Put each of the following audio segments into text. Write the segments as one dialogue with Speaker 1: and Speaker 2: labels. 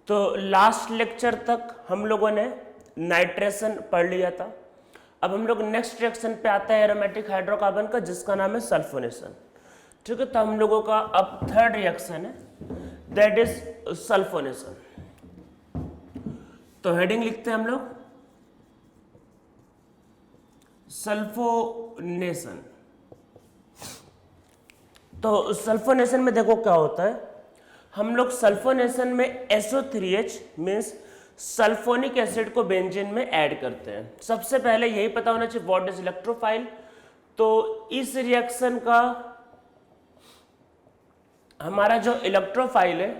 Speaker 1: तो last lecture तक हम लोगों ने नाइट्रेशन पढ़ लिया था। अब हम लोग नेक्स्ट रिएक्शन पे आता है एरोमेटिक हाइड्रोकार्बन का, जिसका नाम है सल्फोनेशन। ठीक है, तो हम लोगों का अब थर्ड रिएक्शन है, दैट इज सल्फोनेशन। तो हेडिंग लिखते हैं हम लोग सल्फोनेशन। तो सल्फोनेशन में देखो क्या होता है, हम लोग सल्फोनेशन में SO3H मीन्स सल्फोनिक एसिड को बेंजीन में ऐड करते हैं। सबसे पहले यही पता होना चाहिए व्हाट इज इलेक्ट्रोफाइल। तो इस रिएक्शन का हमारा जो इलेक्ट्रोफाइल है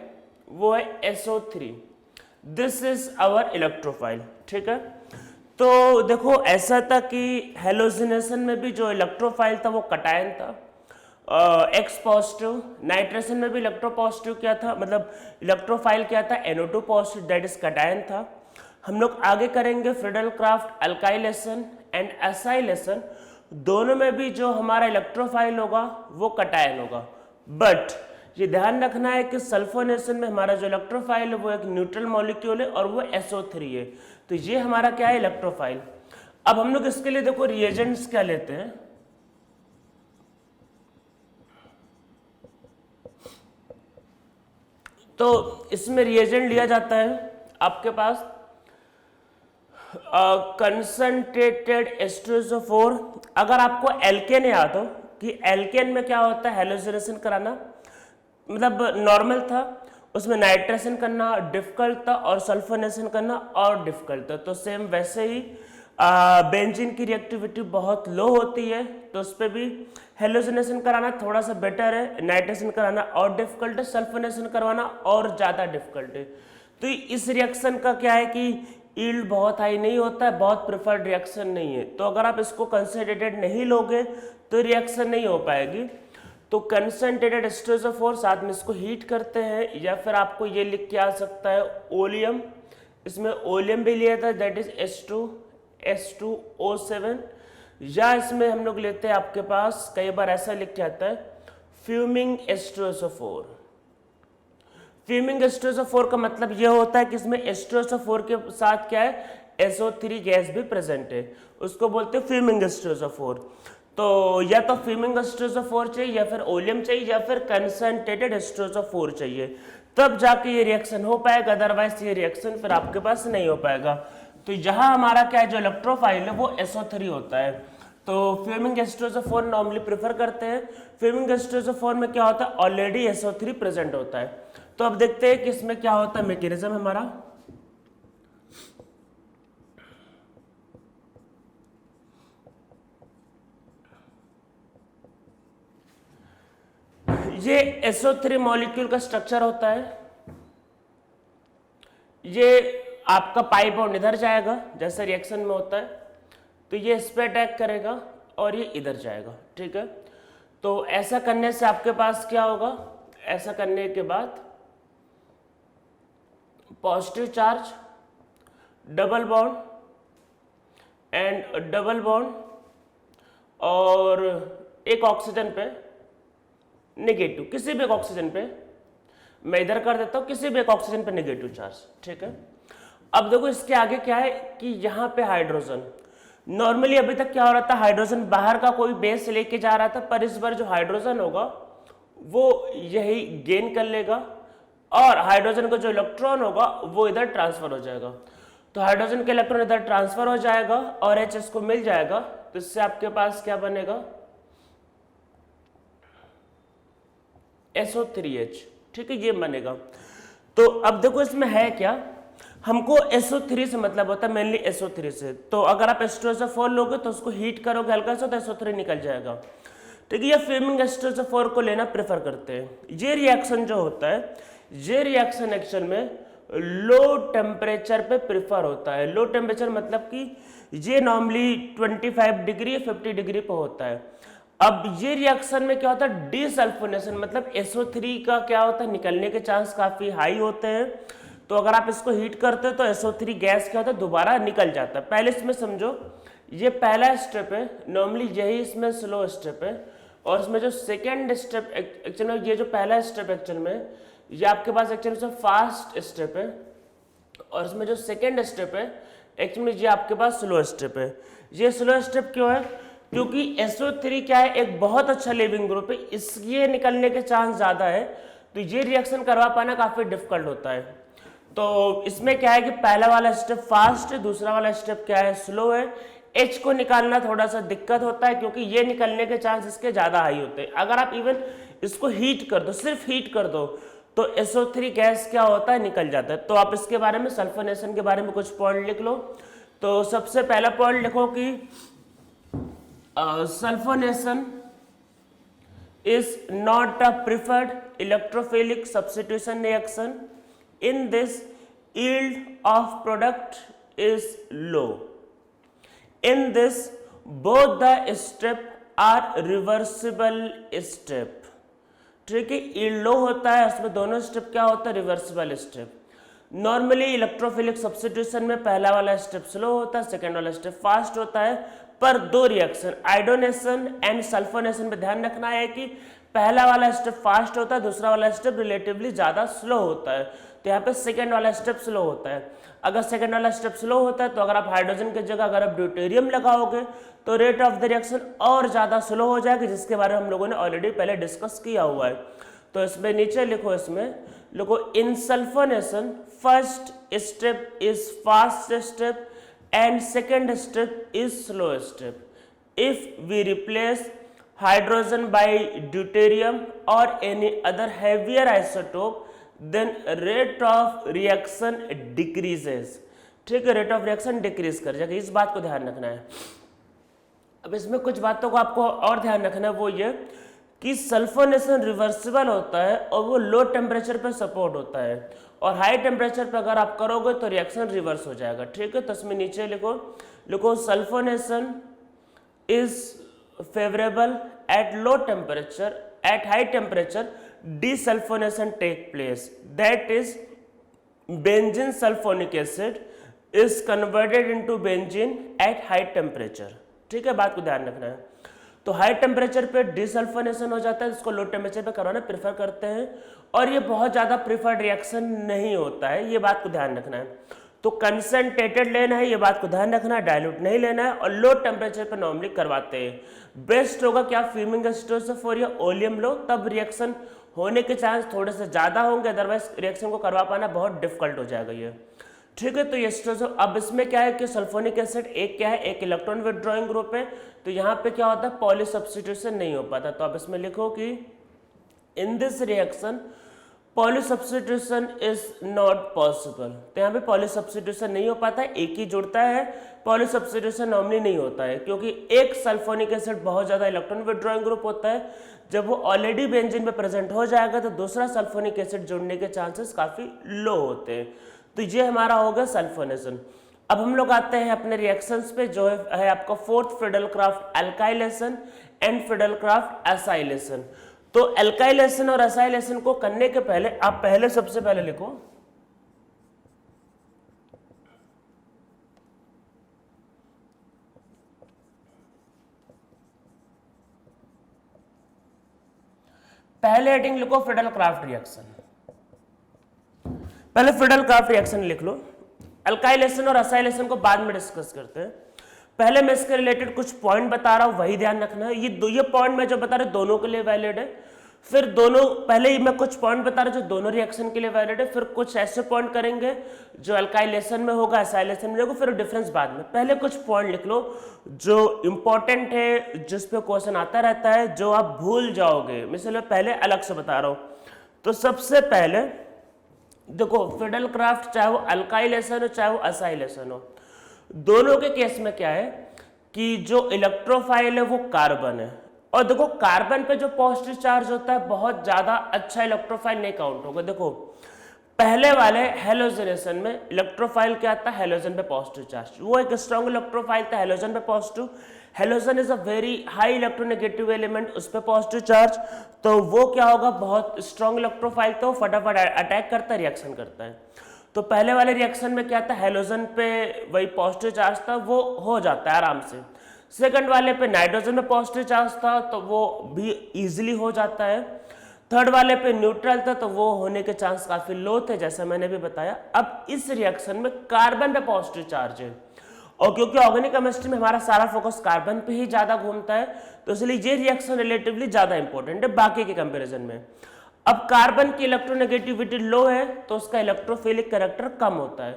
Speaker 1: वो है SO3। This is our electrophile. ठीक है, तो देखो ऐसा था कि हेलोजिनेशन में भी जो इलेक्ट्रोफाइल था वो कटायन था, एक्स पॉजिटिव। नाइट्रेशन में भी इलेक्ट्रोपॉजिटिव क्या था, मतलब इलेक्ट्रोफाइल क्या था, NO2 positive, that is cation था। हम लोग आगे करेंगे Friedel craft alkylation and acylation, दोनों में भी जो हमारा इलेक्ट्रोफाइल होगा वो कटायन होगा। बट ये ध्यान रखना है कि सल्फोनेशन में हमारा जो इलेक्ट्रोफाइल है वो एक न्यूट्रल मॉलिक्यूल है और वो SO3 है। तो ये हमारा क्या है, इलेक्ट्रोफाइल। अब हम लोग इसके लिए देखो रिएजेंट्स क्या लेते हैं। तो इसमें रिएजेंट लिया जाता है आपके पास कंसंट्रेटेड H2SO4। अगर आपको एल्केन याद हो कि एल्केन में क्या होता है, हेलोजिनेशन कराना मतलब नॉर्मल था, उसमें नाइट्रेशन करना डिफिकल्ट था और सल्फोनेशन करना और डिफिकल्ट था। तो सेम वैसे ही बेंजीन की रिएक्टिविटी बहुत लो होती है, तो उस पर भी हेलोजिनेशन कराना थोड़ा सा बेटर है, नाइट्रेशन कराना और डिफिकल्ट है, सल्फोनेशन करवाना और ज़्यादा डिफिकल्ट है। तो इस रिएक्शन का क्या है कि यील्ड बहुत हाई नहीं होता है, बहुत प्रिफर्ड रिएक्शन नहीं है। तो अगर आप इसको कंसंट्रेटेड नहीं लोगे तो रिएक्शन नहीं हो पाएगी। तो कंसंट्रेटेड H2SO4 साथ में इसको हीट करते हैं, या फिर आपको ये लिख के आ सकता है ओलियम, इसमें ओलियम भी लिया था, दैट इज H2O7, या इसमें हम लोग लेते हैं आपके पास कई बार ऐसा लिख के आता है फ्यूमिंग H2SO4। फ्यूमिंग H2SO4 का मतलब ये होता है कि इसमें H2SO4 के साथ क्या है, SO3 गैस भी प्रेजेंट है, उसको बोलते हैं फ्यूमिंग H2SO4। तो या तो फ्यूमिंग H2SO4 चाहिए, या फिर ओलियम चाहिए, या फिर कंसंट्रेटेड H2SO4 चाहिए, तब जाके ये रिएक्शन हो पाएगा, अदरवाइज ये रिएक्शन फिर आपके पास नहीं हो पाएगा। तो यहाँ हमारा क्या है, जो इलेक्ट्रोफाइल है वो SO3 होता है। तो फ्यूमिंग H2SO4 नॉर्मली प्रेफर करते हैं। फ्यूमिंग H2SO4 में क्या होता है, ऑलरेडी SO3 प्रेजेंट होता है। तो अब देखते हैं कि इसमें क्या होता है मैकेनिज्म हमारा। ये SO3 मॉलिक्यूल का स्ट्रक्चर होता है। ये आपका पाई बॉन्ड इधर जाएगा जैसे रिएक्शन में होता है, तो ये इस पे अटैक करेगा और ये इधर जाएगा। ठीक है, तो ऐसा करने से आपके पास क्या होगा, ऐसा करने के बाद positive charge, double bond and double bond, और एक ऑक्सीजन पे नेगेटिव, किसी भी एक ऑक्सीजन पे, मैं इधर कर देता हूं, किसी भी एक ऑक्सीजन पे नेगेटिव चार्ज। ठीक है, अब देखो इसके आगे क्या है कि यहाँ पे हाइड्रोजन, नॉर्मली अभी तक क्या हो रहा था, हाइड्रोजन बाहर का कोई बेस लेके जा रहा था, पर इस बार जो हाइड्रोजन होगा वो यही गेन कर लेगा और हाइड्रोजन का जो इलेक्ट्रॉन होगा वो इधर ट्रांसफर हो जाएगा। तो हाइड्रोजन का इलेक्ट्रॉन इधर ट्रांसफर हो जाएगा और H इसको मिल जाएगा, तो इससे आपके पास क्या बनेगा, SO3H। ठीक है, ये बनेगा। तो अब देखो इसमें है क्या, हमको SO3 से मतलब होता है, मेनली SO3 से। तो अगर आप H2SO4 लोगे तो उसको हीट करोगे हल्का सा तो SO3 निकल जाएगा। ठीक है, ये फ्यूमिंग H2SO4 को लेना प्रेफर करते हैं। ये रिएक्शन जो होता है, ये रिएक्शन एक्चुअल में लो टेम्परेचर पे प्रेफर होता है। लो टेम्परेचर मतलब कि ये नॉर्मली 25 डिग्री 50 डिग्री पे होता है। अब ये रिएक्शन में क्या होता है, डीसल्फोनेशन, मतलब SO3 का क्या होता है, निकलने के चांस काफी हाई होते हैं। तो अगर आप इसको हीट करते हो तो SO3 गैस क्या होता है, दोबारा निकल जाता है। पहले इसमें समझो ये पहला स्टेप है, नॉर्मली यही इसमें स्लो स्टेप है, और इसमें जो सेकेंड स्टेप एक्चुअल में, ये जो पहला स्टेप एक्चुअल में ये आपके पास एक्चुअली से फास्ट स्टेप है, और इसमें जो सेकेंड स्टेप है एक्चुअली ये आपके पास स्लो स्टेप है। ये स्लो स्टेप क्यों है? क्योंकि SO3 क्या है, एक बहुत अच्छा लिविंग ग्रुप है, इसके निकलने के चांस ज़्यादा है, तो ये रिएक्शन करवा पाना काफ़ी डिफिकल्ट होता है। तो इसमें क्या है कि पहला वाला स्टेप फास्ट है, दूसरा वाला स्टेप क्या है, स्लो है। H को निकालना थोड़ा सा दिक्कत होता है क्योंकि ये निकलने के चांस इसके ज़्यादा हाई होते हैं। अगर आप इवन इसको हीट कर दो, सिर्फ हीट कर दो, तो SO3 गैस क्या होता है, निकल जाता है। तो आप इसके बारे में, सल्फोनेशन के बारे में कुछ पॉइंट लिख लो। तो सबसे पहला पॉइंट लिखो कि sulphonation is not a preferred electrophilic substitution reaction. In this, yield of product is low. In this, both the step are reversible step. ठीक है, yield low होता है, उसमें दोनों स्टेप क्या होता है, reversible step. Normally electrophilic substitution में पहला वाला स्टेप स्लो होता है, सेकेंड वाला स्टेप फास्ट होता है, पर दो रिएक्शन आयोडोनेशन एंड सल्फोनेशन में ध्यान रखना है कि पहला वाला स्टेप फास्ट होता है, दूसरा वाला स्टेप रिलेटिवली ज़्यादा स्लो होता है। तो यहाँ पे सेकेंड वाला स्टेप स्लो होता है। अगर सेकेंड वाला स्टेप स्लो होता है तो अगर आप हाइड्रोजन की जगह अगर आप ड्यूटेरियम लगाओगे तो रेट ऑफ द रिएक्शन और ज़्यादा स्लो हो जाएगी, जिसके बारे में हम लोगों ने ऑलरेडी पहले डिस्कस किया हुआ है। तो इसमें नीचे लिखो, इसमें लिखो in sulphonation first step is fast step and second step is slow step. If we replace hydrogen by deuterium or any other heavier isotope, then rate of reaction decreases. ठीक है, रेट ऑफ रिएक्शन डिक्रीज कर जाएगा, इस बात को ध्यान रखना है। अब इसमें कुछ बातों को आपको और ध्यान रखना है, वो ये कि सल्फोनेशन रिवर्सिबल होता है और वो लो टेम्परेचर पे सपोर्ट होता है, और हाई टेम्परेचर पे अगर आप करोगे तो रिएक्शन रिवर्स हो जाएगा। ठीक है, तो इसमें नीचे लिखो sulphonation is favourable at low temperature, at high temperature desulphonation take place, that is benzene sulphonic acid is converted into benzene at high temperature. ठीक है, बात को ध्यान रखना है। तो हाई टेम्परेचर पे डिसल्फोनेशन हो जाता है, इसको लो टेम्परेचर पे करवाना प्रेफर करते हैं, और ये बहुत ज़्यादा प्रिफर्ड रिएक्शन नहीं होता है, ये बात को ध्यान रखना है। तो कंसंट्रेटेड लेना है, ये बात को ध्यान रखना है, डाइल्यूट नहीं लेना है, और लो टेम्परेचर पे नॉर्मली करवाते हैं। बेस्ट होगा कि आप फ्यूमिंग एसिटोसोफोर या ओलियम लो, तब रिएक्शन होने के चांस थोड़े से ज़्यादा होंगे, अदरवाइज रिएक्शन को करवा पाना बहुत डिफिकल्ट हो जाएगा ये। ठीक है, तो ये अब इसमें क्या है कि सल्फोनिक एसिड एक क्या है, एक इलेक्ट्रॉन विथड्रॉइंग ग्रुप है, तो यहाँ पे क्या होता है, पॉली सब्स्टिट्यूशन नहीं हो पाता। तो अब इसमें लिखो कि in this reaction poly substitution is not possible. तो यहाँ पे पॉली सब्स्टिट्यूशन नहीं हो पाता है, एक ही जुड़ता है, पॉली सब्स्टिट्यूशन नॉर्मली नहीं होता है, क्योंकि एक सल्फोनिक एसिड बहुत ज़्यादा इलेक्ट्रॉन विथड्रॉइंग ग्रुप होता है, जब वो ऑलरेडी बेंजीन में प्रेजेंट हो जाएगा तो दूसरा सल्फोनिक एसिड जुड़ने के चांसेस काफ़ी लो होते हैं। तो ये हमारा हो गया सल्फोनेशन। अब हम लोग आते हैं अपने रिएक्शंस पे, जो है आपका fourth Friedel-Crafts alkylation and Friedel-Crafts acylation. तो एल्काइलेशन और एसाइलेशन को करने के पहले आप सबसे पहले लिखो पहले हेडिंग लिखो फ्रीडल-क्राफ्ट रिएक्शन। पहले फ्रीडल-क्राफ्ट रिएक्शन लिख लो, अल्काइलेशन और एसाइलेशन को बाद में डिस्कस करते हैं। पहले मैं इसके रिलेटेड कुछ पॉइंट बता रहा हूं, वही ध्यान रखना है। ये पॉइंट मैं जो बता रहा हूं दोनों के लिए वैलिड है। फिर दोनों, पहले ही मैं कुछ पॉइंट बता रहा हूं जो दोनों रिएक्शन के लिए वैलिड है, फिर कुछ ऐसे पॉइंट करेंगे जो अल्काइलेशन में होगा, एसाइलेशन में होगा, फिर डिफरेंस बाद में। पहले कुछ पॉइंट लिख लो जो इंपॉर्टेंट है, जिस पे क्वेश्चन आता रहता है, जो आप भूल जाओगे, मैं इसलिए पहले अलग से बता रहा हूं। तो सबसे पहले देखो, फ्रीडल-क्राफ्ट चाहे वो अल्काइलेशन हो चाहे वो एसाइलेशन हो, दोनों के केस में क्या है कि जो इलेक्ट्रोफाइल है वो कार्बन है, और देखो कार्बन पे जो पॉजिटिव चार्ज होता है बहुत ज्यादा अच्छा इलेक्ट्रोफाइल नहीं काउंट होगा। देखो पहले वाले हेलोजनेशन में इलेक्ट्रोफाइल क्या आता है, हेलोजन पे पॉजिटिव चार्ज, वो एक स्ट्रॉन्ग इलेक्ट्रोफाइल था, हेलोजन पे positive. Halogen is a very high electronegative element, उस पर पॉजिटिव चार्ज, तो वो क्या होगा, बहुत स्ट्रॉन्ग इलेक्ट्रोफाइल, तो फटाफट अटैक करता है, रिएक्शन करता है। तो पहले वाले रिएक्शन में क्या था, हेलोजन पे वही पॉजिटिव चार्ज था, वो हो जाता है आराम से। सेकंड वाले पे नाइट्रोजन में पॉजिटिव चार्ज था, तो वो भी इजीली हो जाता है। थर्ड वाले पे न्यूट्रल था तो वो होने के चांस काफी लो थे, जैसा मैंने भी बताया। अब इस रिएक्शन में कार्बन पे पॉजिटिव चार्ज है, और क्योंकि ऑर्गेनिक केमिस्ट्री में हमारा सारा फोकस कार्बन पे ही ज्यादा घूमता है, तो इसलिए ये रिएक्शन रिलेटिवली ज्यादा इंपॉर्टेंट है बाकी के कंपेरिजन में। अब कार्बन की इलेक्ट्रोनेगेटिविटी लो है तो उसका इलेक्ट्रोफिलिक कैरेक्टर कम होता है।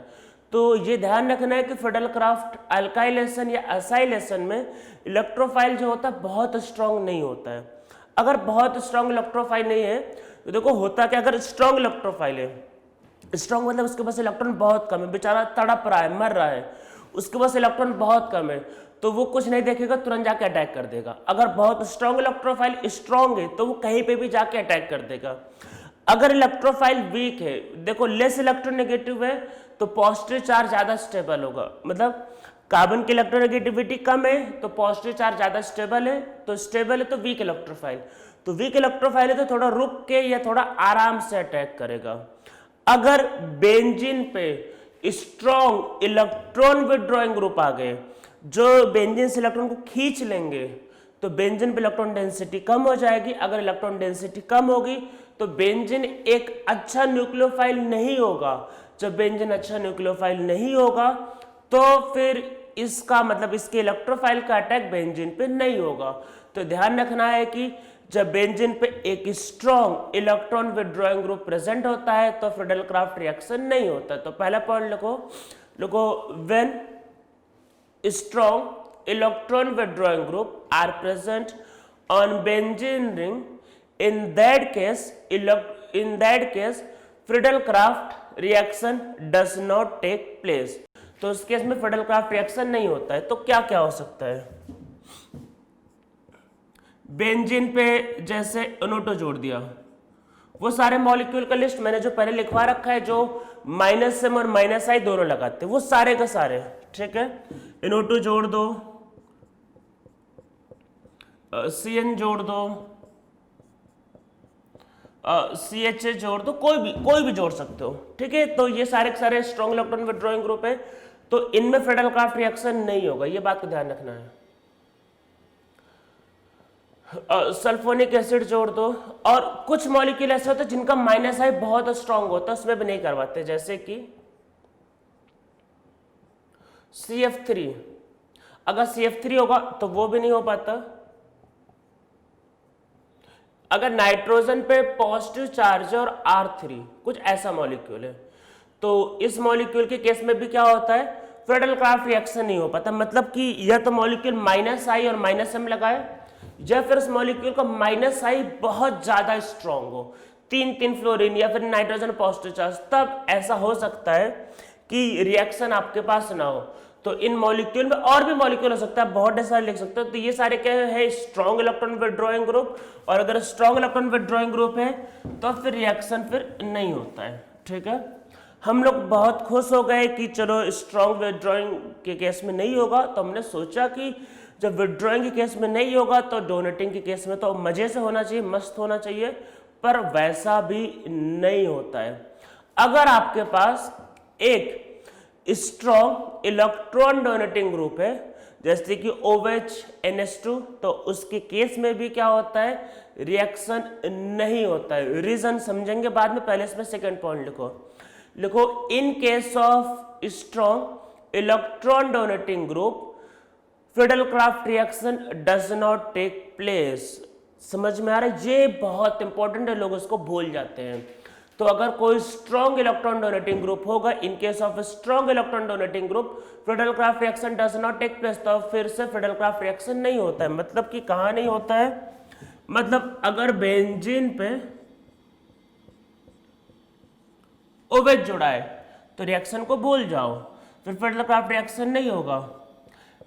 Speaker 1: तो ये ध्यान रखना है कि फिडेलक्राफ्ट अल्काइलेशन या असाइलेशन में इलेक्ट्रोफाइल जो होता है बहुत स्ट्रांग नहीं होता है। अगर बहुत स्ट्रांग इलेक्ट्रोफाइल नहीं है तो देखो होता क्या, अगर स्ट्रांग इलेक्ट्रोफाइल है, स्ट्रांग मतलब उसके पास इलेक्ट्रॉन बहुत कम है, बेचारा तड़प रहा है, मर रहा है, उसके पास इलेक्ट्रॉन बहुत कम है, तो वो कुछ नहीं देखेगा, तुरंत जाके अटैक कर देगा। अगर बहुत स्ट्रांग इलेक्ट्रोफाइल स्ट्रांग है तो वो कहीं पे भी जाके अटैक कर देगा। अगर इलेक्ट्रोफाइल वीक है, देखो लेस इलेक्ट्रोनेगेटिव है तो पॉजिटिव चार्ज ज्यादा स्टेबल होगा, मतलब कार्बन की इलेक्ट्रोनेगेटिविटी कम है तो पॉजिटिव चार्ज ज्यादा स्टेबल है, तो स्टेबल है तो वीक इलेक्ट्रोफाइल, तो वीक इलेक्ट्रोफाइल है तो थोड़ा रुक के या थोड़ा आराम से अटैक करेगा। अगर बेंजीन पे स्ट्रॉन्ग इलेक्ट्रॉन विड्रॉइंग ग्रुप आ गए जो बेंजीन से इलेक्ट्रॉन को खींच लेंगे तो बेंजीन पे इलेक्ट्रॉन डेंसिटी कम हो जाएगी। अगर इलेक्ट्रॉन डेंसिटी कम होगी तो बेंजीन एक अच्छा न्यूक्लियोफाइल नहीं होगा। जब बेंजीन अच्छा न्यूक्लियोफाइल नहीं होगा तो फिर इसका मतलब इसके इलेक्ट्रोफाइल का अटैक बेंजीन पे नहीं होगा। तो ध्यान रखना है कि जब बेंजीन पे एक strong electron withdrawing group present होता है तो फिडेलक्राफ्ट रिएक्शन नहीं होता। तो पहला पॉइंट लिखो when strong electron withdrawing group are present on benzene ring, in that case Friedel Crafts reaction does not take place. तो उस केस में फिडेलक्राफ्ट रिएक्शन नहीं होता है। तो क्या क्या हो सकता है, बेंजीन पे जैसे NO2 जोड़ दिया, वो सारे मॉलिक्यूल का लिस्ट मैंने जो पहले लिखवा रखा है, जो -M और -I दोनों लगाते हैं वो सारे का सारे, ठीक है। NO2 जोड़ दो, CN जोड़ दो, CHA जोड़ दो, कोई भी जोड़ सकते हो, ठीक है। तो ये सारे के सारे स्ट्रॉन्ग इलेक्ट्रॉन विड्रॉइंग ग्रुप है, तो इनमें फिडेलक्राफ्ट रिएक्शन नहीं होगा, ये बात को ध्यान रखना है। सल्फोनिक एसिड जोड़ दो, और कुछ मॉलिक्यूल ऐसे होते हैं जिनका -I बहुत स्ट्रांग होता है, उसमें भी नहीं करवाते, जैसे कि CF3। अगर CF3 होगा तो वो भी नहीं हो पाता। अगर नाइट्रोजन पे पॉजिटिव चार्ज है और R3 कुछ ऐसा मॉलिक्यूल है, तो इस मॉलिक्यूल के केस में भी क्या होता है, फिडेलक्राफ्ट रिएक्शन नहीं हो पाता। मतलब कि या तो मॉलिक्यूल -I और -M लगाए, या फिर उस मॉलिक्यूल का -I बहुत ज्यादा स्ट्रॉन्ग हो, 3 फ्लोरीन या फिर नाइट्रोजन पॉजिटिव चार्ज, तब ऐसा हो सकता है कि रिएक्शन आपके पास ना हो। तो इन मॉलिक्यूल में और भी मॉलिक्यूल हो सकता है, बहुत सारे लिख सकते हो। तो ये सारे क्या है, स्ट्रॉन्ग इलेक्ट्रॉन विड्रॉइंग ग्रुप, और अगर स्ट्रॉन्ग इलेक्ट्रॉन विड्रॉइंग ग्रुप है तो फिर रिएक्शन फिर नहीं होता है, ठीक है। हम लोग बहुत खुश हो गए कि चलो स्ट्रॉन्ग विड्रॉइंग के केस में नहीं होगा, तो हमने सोचा कि जब विड्रॉइंग के केस में नहीं होगा तो डोनेटिंग के केस में तो मजे से होना चाहिए, मस्त होना चाहिए, पर वैसा भी नहीं होता है। अगर आपके पास एक स्ट्रॉन्ग इलेक्ट्रॉन डोनेटिंग ग्रुप है जैसे कि OH NH2, तो उसके केस में भी क्या होता है, रिएक्शन नहीं होता है। रीजन समझेंगे बाद में, पहले इसमें सेकंड पॉइंट लिखो in case of strong electron donating group Friedel Crafts reaction does not take place. समझ में आ रहा है, ये बहुत इंपॉर्टेंट है, लोग इसको भूल जाते हैं। तो अगर कोई स्ट्रॉन्ग इलेक्ट्रॉन डोनेटिंग ग्रुप होगा, in case of strong electron donating group Friedel Crafts reaction does not take place, तो फिर से फिडेलक्राफ्ट रिएक्शन नहीं होता है। मतलब कि कहां नहीं होता है, मतलब अगर बेंजीन पे OH जुड़ा है तो रिएक्शन को भूल जाओ, फिर फिडेलक्राफ्ट रिएक्शन नहीं होगा।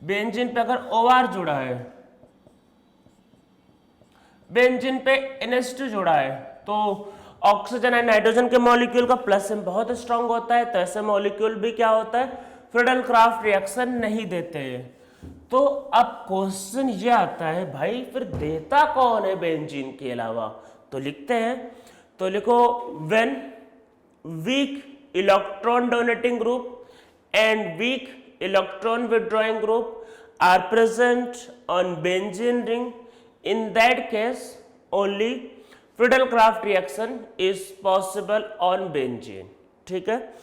Speaker 1: बेंजीन पे अगर OR जुड़ा है, बेंजीन पे NH2 जुड़ा है, तो ऑक्सीजन एंड नाइट्रोजन के मॉलिक्यूल का +M बहुत स्ट्रांग होता है, तो ऐसे मॉलिक्यूल भी क्या होता है, फिडेलक्राफ्ट रिएक्शन नहीं देते हैं। तो अब क्वेश्चन ये आता है, भाई फिर देता कौन है बेंजीन के अलावा, तो लिखते हैं, तो लिखो when weak electron donating group and weak electron withdrawing group are present on benzene ring, in that case only Friedel Craft reaction is possible on benzene. ठीक है,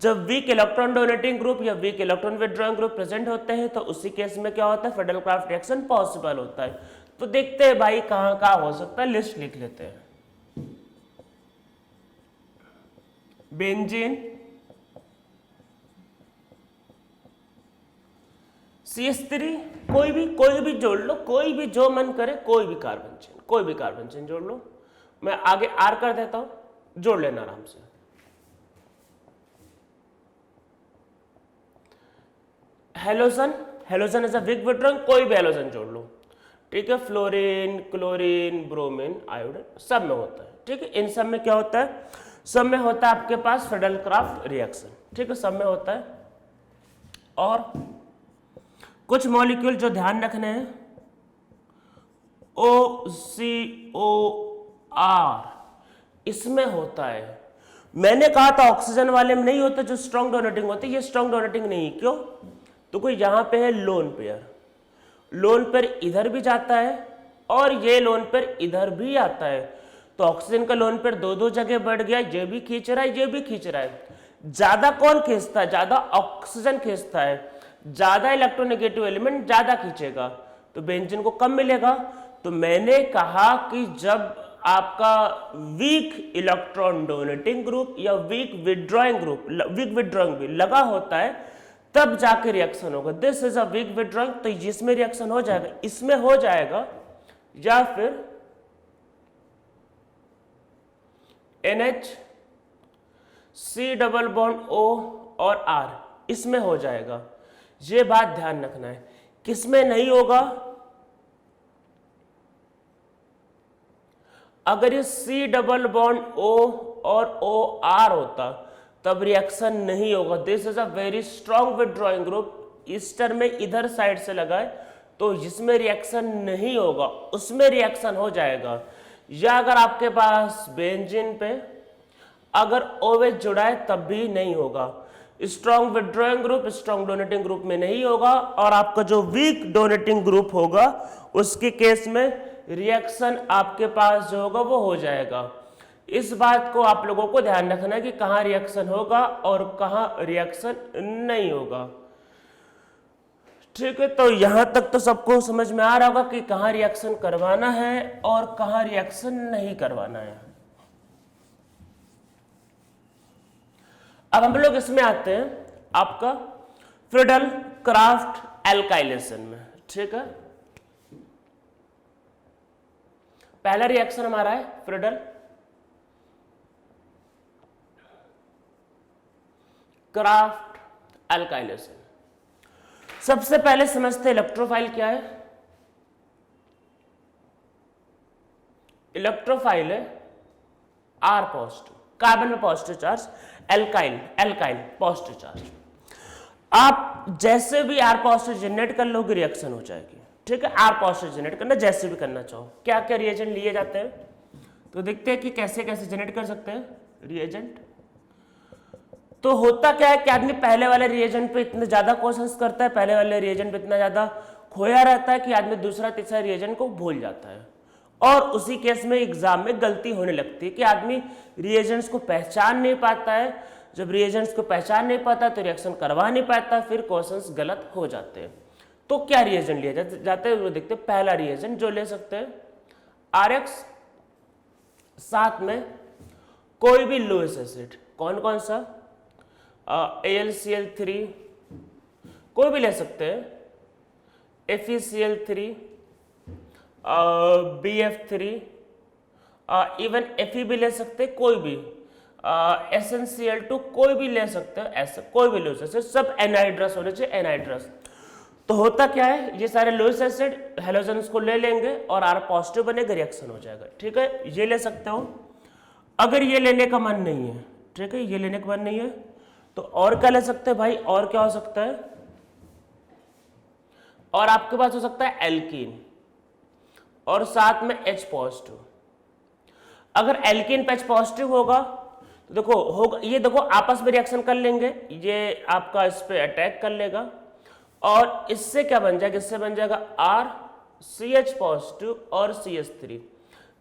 Speaker 1: जब वीक इलेक्ट्रॉन डोनेटिंग ग्रुप या weak electron withdrawing group present होते हैं तो उसी case में क्या होता है, फ्रीडल क्राफ्ट रिएक्शन पॉसिबल होता है। तो देखते हैं भाई कहां कहां हो सकता है, लिस्ट लिख लेते हैं। बेंजीन, CH3, कोई भी जोड़ लो, कोई भी जो मन करे, कोई भी कार्बन चेन जोड़ लो। मैं आगे आर कर देता हूं, जोड़ लेना आराम से। Halogen is a weak withdrawing, कोई भी हेलोजन जोड़ लो। ठीक है, फ्लोरीन, क्लोरीन, ब्रोमीन, आयोडीन सब में होता है। ठीक है, इन सब में क्या होता है, सब में होता है आपके पास फ्रीडल क्राफ्ट रिएक्शन। ठीक है, सब में होता है। और कुछ मॉलिक्यूल जो ध्यान रखने हैं, OCOR इसमें होता है। मैंने कहा था ऑक्सीजन वाले में नहीं होता, जो स्ट्रॉन्ग डोनेटिंग होते, ये स्ट्रॉन्ग डोनेटिंग नहीं। क्यों? तो कोई यहां पे है लोन पेयर इधर भी जाता है और ये लोन पेयर इधर भी आता है। तो ऑक्सीजन का लोन पेयर दो जगह बढ़ गया, ये भी खींच रहा है, ये भी खींच रहा है। ज्यादा कौन खींचता है? ज्यादा ऑक्सीजन खींचता है, ज्यादा इलेक्ट्रोनेगेटिव एलिमेंट ज्यादा खींचेगा, तो बेंजीन को कम मिलेगा। तो मैंने कहा कि जब आपका वीक इलेक्ट्रॉन डोनेटिंग ग्रुप या वीक विथड्रॉइंग भी लगा होता है, तब जाके रिएक्शन होगा। This is a weak withdrawing, तो जिसमें रिएक्शन हो जाएगा, इसमें हो जाएगा, या फिर NH C double bond O और R इसमें हो जाएगा। ये बात ध्यान रखना है। किसमें नहीं होगा? अगर ये C डबल बॉन्ड O और OR होता तब रिएक्शन नहीं होगा। This is a very strong withdrawing group. इस टर्म में इधर साइड से लगाए तो जिसमें रिएक्शन नहीं होगा उसमें रिएक्शन हो जाएगा। या अगर आपके पास बेंजीन पे अगर OH जुड़ा है तब भी नहीं होगा। Strong withdrawing group strong donating group में नहीं होगा, और आपका जो वीक डोनेटिंग ग्रुप होगा उसके केस में रिएक्शन आपके पास जो होगा वो हो जाएगा। इस बात को आप लोगों को ध्यान रखना है कि कहां रिएक्शन होगा और कहां रिएक्शन नहीं होगा। ठीक है, तो यहां तक तो सबको समझ में आ रहा होगा कि कहां रिएक्शन करवाना है और कहां रिएक्शन नहीं करवाना है। अब हम लोग इसमें आते हैं आपका फ्रीडल क्राफ्ट एल्काइलेशन में। ठीक है, पहला रिएक्शन हमारा है फ्रीडल क्राफ्ट एल्काइलेशन। सबसे पहले समझते हैं इलेक्ट्रोफाइल क्या है। इलेक्ट्रोफाइल है R पॉजिटिव, कार्बन में positive charge, alkyl positive charge. आप जैसे भी R पॉजिटिव जनरेट कर लोगे रिएक्शन हो जाएगी। ठीक है, R पॉजिटिव जनरेट करना, जैसे भी करना चाहो। क्या क्या रिएजेंट लिए जाते हैं तो देखते हैं कि कैसे कैसे जनरेट कर सकते हैं रिएजेंट। तो होता क्या है कि आदमी पहले वाले रिएजेंट पे इतने ज्यादा क्वेश्चंस करता है, पहले वाले रिएजेंट पे इतना ज्यादा खोया रहता है कि आदमी दूसरा तीसरा रिएजेंट को भूल जाता है, और उसी केस में एग्जाम में गलती होने लगती है कि आदमी रिएजेंट्स को पहचान नहीं पाता है। जब रिएजेंट्स को पहचान नहीं पाता तो रिएक्शन करवा नहीं पाता, फिर क्वेश्चंस गलत हो जाते हैं। तो क्या रिएजेंट लिए जाते हैं वो देखते हैं। पहला रिएजेंट जो ले सकते हैं RX, साथ में कोई भी लुईस एसिड, कौन कौन सा, AlCl3 कोई भी ले सकते हैं, FeCl3, BF3, इवन Fe भी ले सकते हैं, कोई भी SnCl2 कोई भी ले सकते हैं। ऐसे कोई भी लुईस एसिड, सब एनहाइड्रस होने चाहिए, एनहाइड्रस। तो होता क्या है, ये सारे लुईस एसिड हेलोजन्स को ले लेंगे और R पॉजिटिव बनेगा, रिएक्शन हो जाएगा। ठीक है, ये ले सकते हो। अगर ये लेने का मन नहीं है, ठीक है, ये लेने का मन नहीं है तो और क्या ले सकते हैं भाई, और क्या हो सकता है, और आपके पास हो सकता है एल्कीन और साथ में H पॉजिटिव। अगर एल्कीन पे H पॉजिटिव होगा तो देखो होगा, ये देखो आपस में रिएक्शन कर लेंगे, ये आपका इस पे अटैक कर लेगा और इससे क्या बन जाएगा, इससे बन जाएगा R CH पॉजिटिव और CH3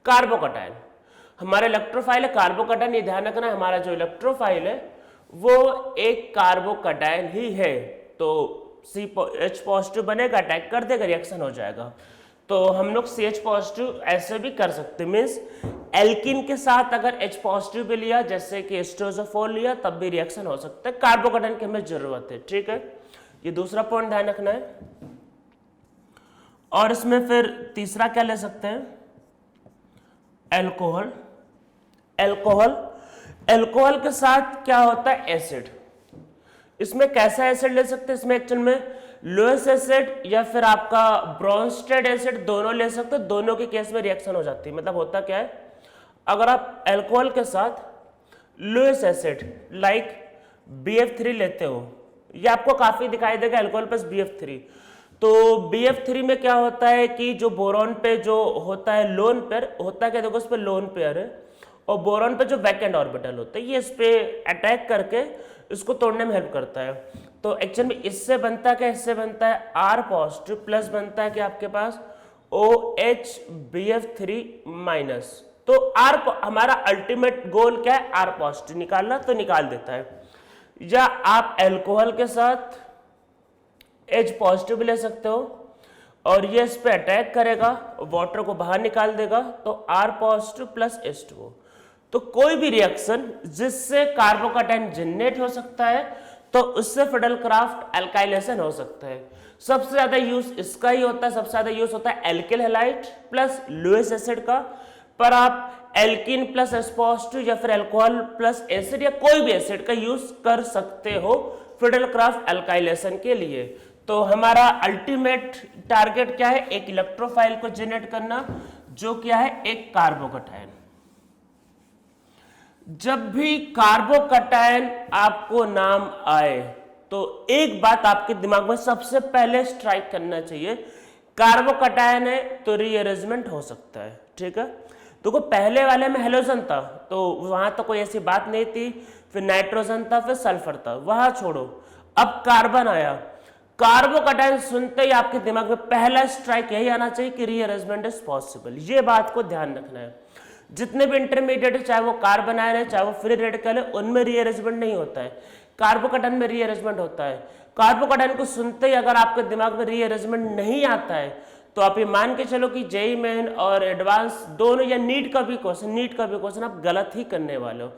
Speaker 1: कार्बोकटायन। हमारा इलेक्ट्रोफाइल है कार्बोकैटायन, ये ध्यान रखना हमारा जो इलेक्ट्रोफाइल है वो एक कार्बोकैटायन ही है, तो CH पॉजिटिव बनेगा, अटैक कर देगा, रिएक्शन हो जाएगा। तो हम लोग CH पॉजिटिव ऐसे भी कर सकते, मीन्स एल्किन के साथ अगर H पॉजिटिव भी लिया, जैसे कि H2SO4 लिया, तब भी रिएक्शन हो सकता है, कार्बोकैटायन की हमें जरूरत है। ठीक है, ये दूसरा पॉइंट ध्यान रखना है। और इसमें फिर तीसरा क्या ले सकते हैं, एल्कोहल। एल्कोहल, एल्कोहल के साथ क्या होता है, एसिड। इसमें कैसा एसिड ले सकते हैं, इसमें एक्चुअल में लोएस एसिड या फिर आपका ब्रोंस्टेड एसिड दोनों ले सकते हैं। दोनों के केस में रिएक्शन हो जाती है। मतलब होता क्या है, अगर आप एल्कोहल के साथ लोएस एसिड लाइक BF3 लेते हो, ये आपको काफी दिखाई देगा एल्कोहल प्लस BF3। तो BF3 में क्या होता है कि जो बोरॉन पे जो होता है लोन पेयर होता है, क्या देखो उस पर लोन पेयर है, और बोरॉन पे जो वैकेंट ऑर्बिटल होता है ये इस पे अटैक करके इसको तोड़ने में हेल्प करता है। तो एक्चुअल में इससे बनता है क्या, इससे बनता है R पॉजिटिव प्लस बनता है कि आपके पास OH BF3 माइनस। तो R हमारा अल्टीमेट गोल क्या है, R पॉजिटिव निकालना, तो निकाल देता है। या आप एल्कोहल के साथ H पॉजिटिव ले सकते हो और ये इस पे अटैक करेगा, वाटर को बाहर निकाल देगा, तो R पॉजिटिव प्लस H2O। तो कोई भी रिएक्शन जिससे कार्बोकैटायन जनरेट हो सकता है तो उससे फिडेलक्राफ्ट एल्काइलेशन हो सकता है। सबसे ज्यादा यूज इसका ही होता है, सबसे ज्यादा यूज होता है alkyl halide plus Lewis acid का। पर आप एल्किन प्लस H पॉजिटिव या फिर अल्कोहल प्लस एसिड या कोई भी एसिड का यूज कर सकते हो फिडेलक्राफ्ट एल्काइलेशन के लिए। तो हमारा अल्टीमेट टारगेट क्या है, एक इलेक्ट्रोफाइल को जनरेट करना जो क्या है, एक कार्बोकैटायन। जब भी कार्बोकैटायन आपको नाम आए तो एक बात आपके दिमाग में सबसे पहले स्ट्राइक करना चाहिए, कार्बोकैटायन है तो रीअरेंजमेंट हो सकता है। ठीक है, तो पहले वाले में हेलोजन था तो वहां तो कोई ऐसी बात नहीं थी, फिर नाइट्रोजन था, फिर सल्फर था, वहां छोड़ो, अब कार्बन आया। कार्बोकैटायन सुनते ही आपके दिमाग में पहला स्ट्राइक यही आना चाहिए कि रीअरेंजमेंट इज पॉसिबल। ये बात को ध्यान रखना है। जितने भी इंटरमीडिएट है, चाहे वो कार्बन आयन है, चाहे वो फ्री रेडिकल है, उनमें रीअरेंजमेंट नहीं होता है, कार्बोकैटायन में रीअरेंजमेंट होता है। कार्बोकैटायन को सुनते ही अगर आपके दिमाग में रीअरेंजमेंट नहीं आता है तो आप ये मान के चलो कि जेईई मेन और एडवांस दोनों या नीट का भी क्वेश्चन आप गलत ही करने वाले हो।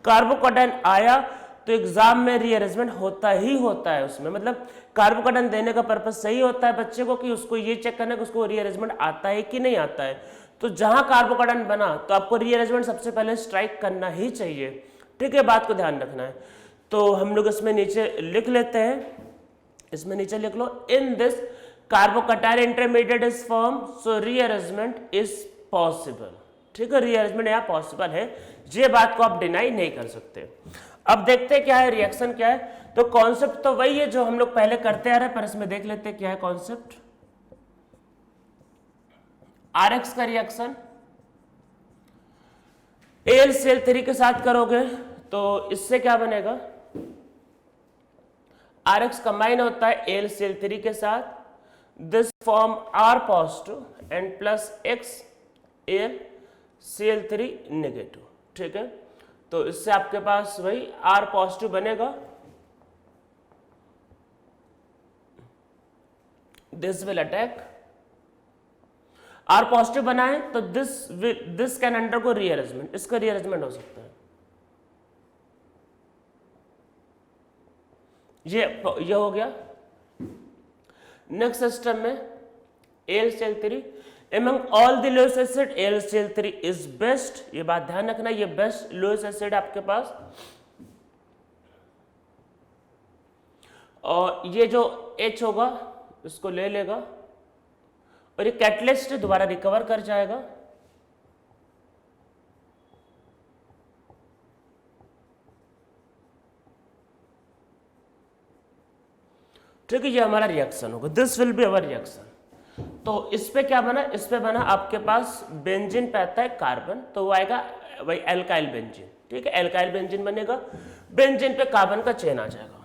Speaker 1: कार्बोकैटायन आया तो एग्जाम में रीअरेंजमेंट होता ही होता है उसमें, मतलब कार्बोकैटायन देने का पर्पस सही होता है बच्चे को कि उसको ये चेक करना कि उसको रीअरेंजमेंट आता है कि नहीं आता है। तो जहां कार्बोकैटायन बना तो आपको रीअरेंजमेंट सबसे पहले स्ट्राइक करना ही चाहिए। ठीक है, बात को ध्यान रखना है। तो हम लोग इसमें नीचे लिख लेते हैं, इसमें नीचे लिख लो, in this carbocation intermediate is form so rearrangement is possible. ठीक है, रीअरेंजमेंट यहाँ पॉसिबल है, ये बात को आप डिनाई नहीं कर सकते। अब देखते हैं क्या है रिएक्शन क्या है। तो कॉन्सेप्ट तो वही है जो हम लोग पहले करते आ रहे हैं, पर इसमें देख लेते हैं क्या है कॉन्सेप्ट। RX का रिएक्शन AlCl3 के साथ करोगे तो इससे क्या बनेगा, RX कंबाइन होता है AlCl3 के साथ, this form R positive and plus X AlCl3 negative. ठीक है, तो इससे आपके पास वही R पॉजिटिव बनेगा, this will attack, R positive बना है तो दिस कैन अंडरगो रीअरेंजमेंट, इसका रीअरेंजमेंट हो सकता है। ये हो गया। नेक्स्ट सिस्टम में AlCl3 among all the Lewis acid AlCl3 is best, ये बात ध्यान रखना, ये बेस्ट Lewis acid आपके पास। और ये जो H होगा इसको ले लेगा और ये कैटलिस्ट दोबारा रिकवर कर जाएगा। ठीक है, ये हमारा रिएक्शन होगा, this will be our reaction. तो इस पे क्या बना, इस पे बना आपके पास बेंजीन पे आता है कार्बन, तो वो आएगा वही एल्काइल बेंजीन। ठीक है, एल्काइल बेंजीन बनेगा, बेंजीन पे कार्बन का चेन आ जाएगा।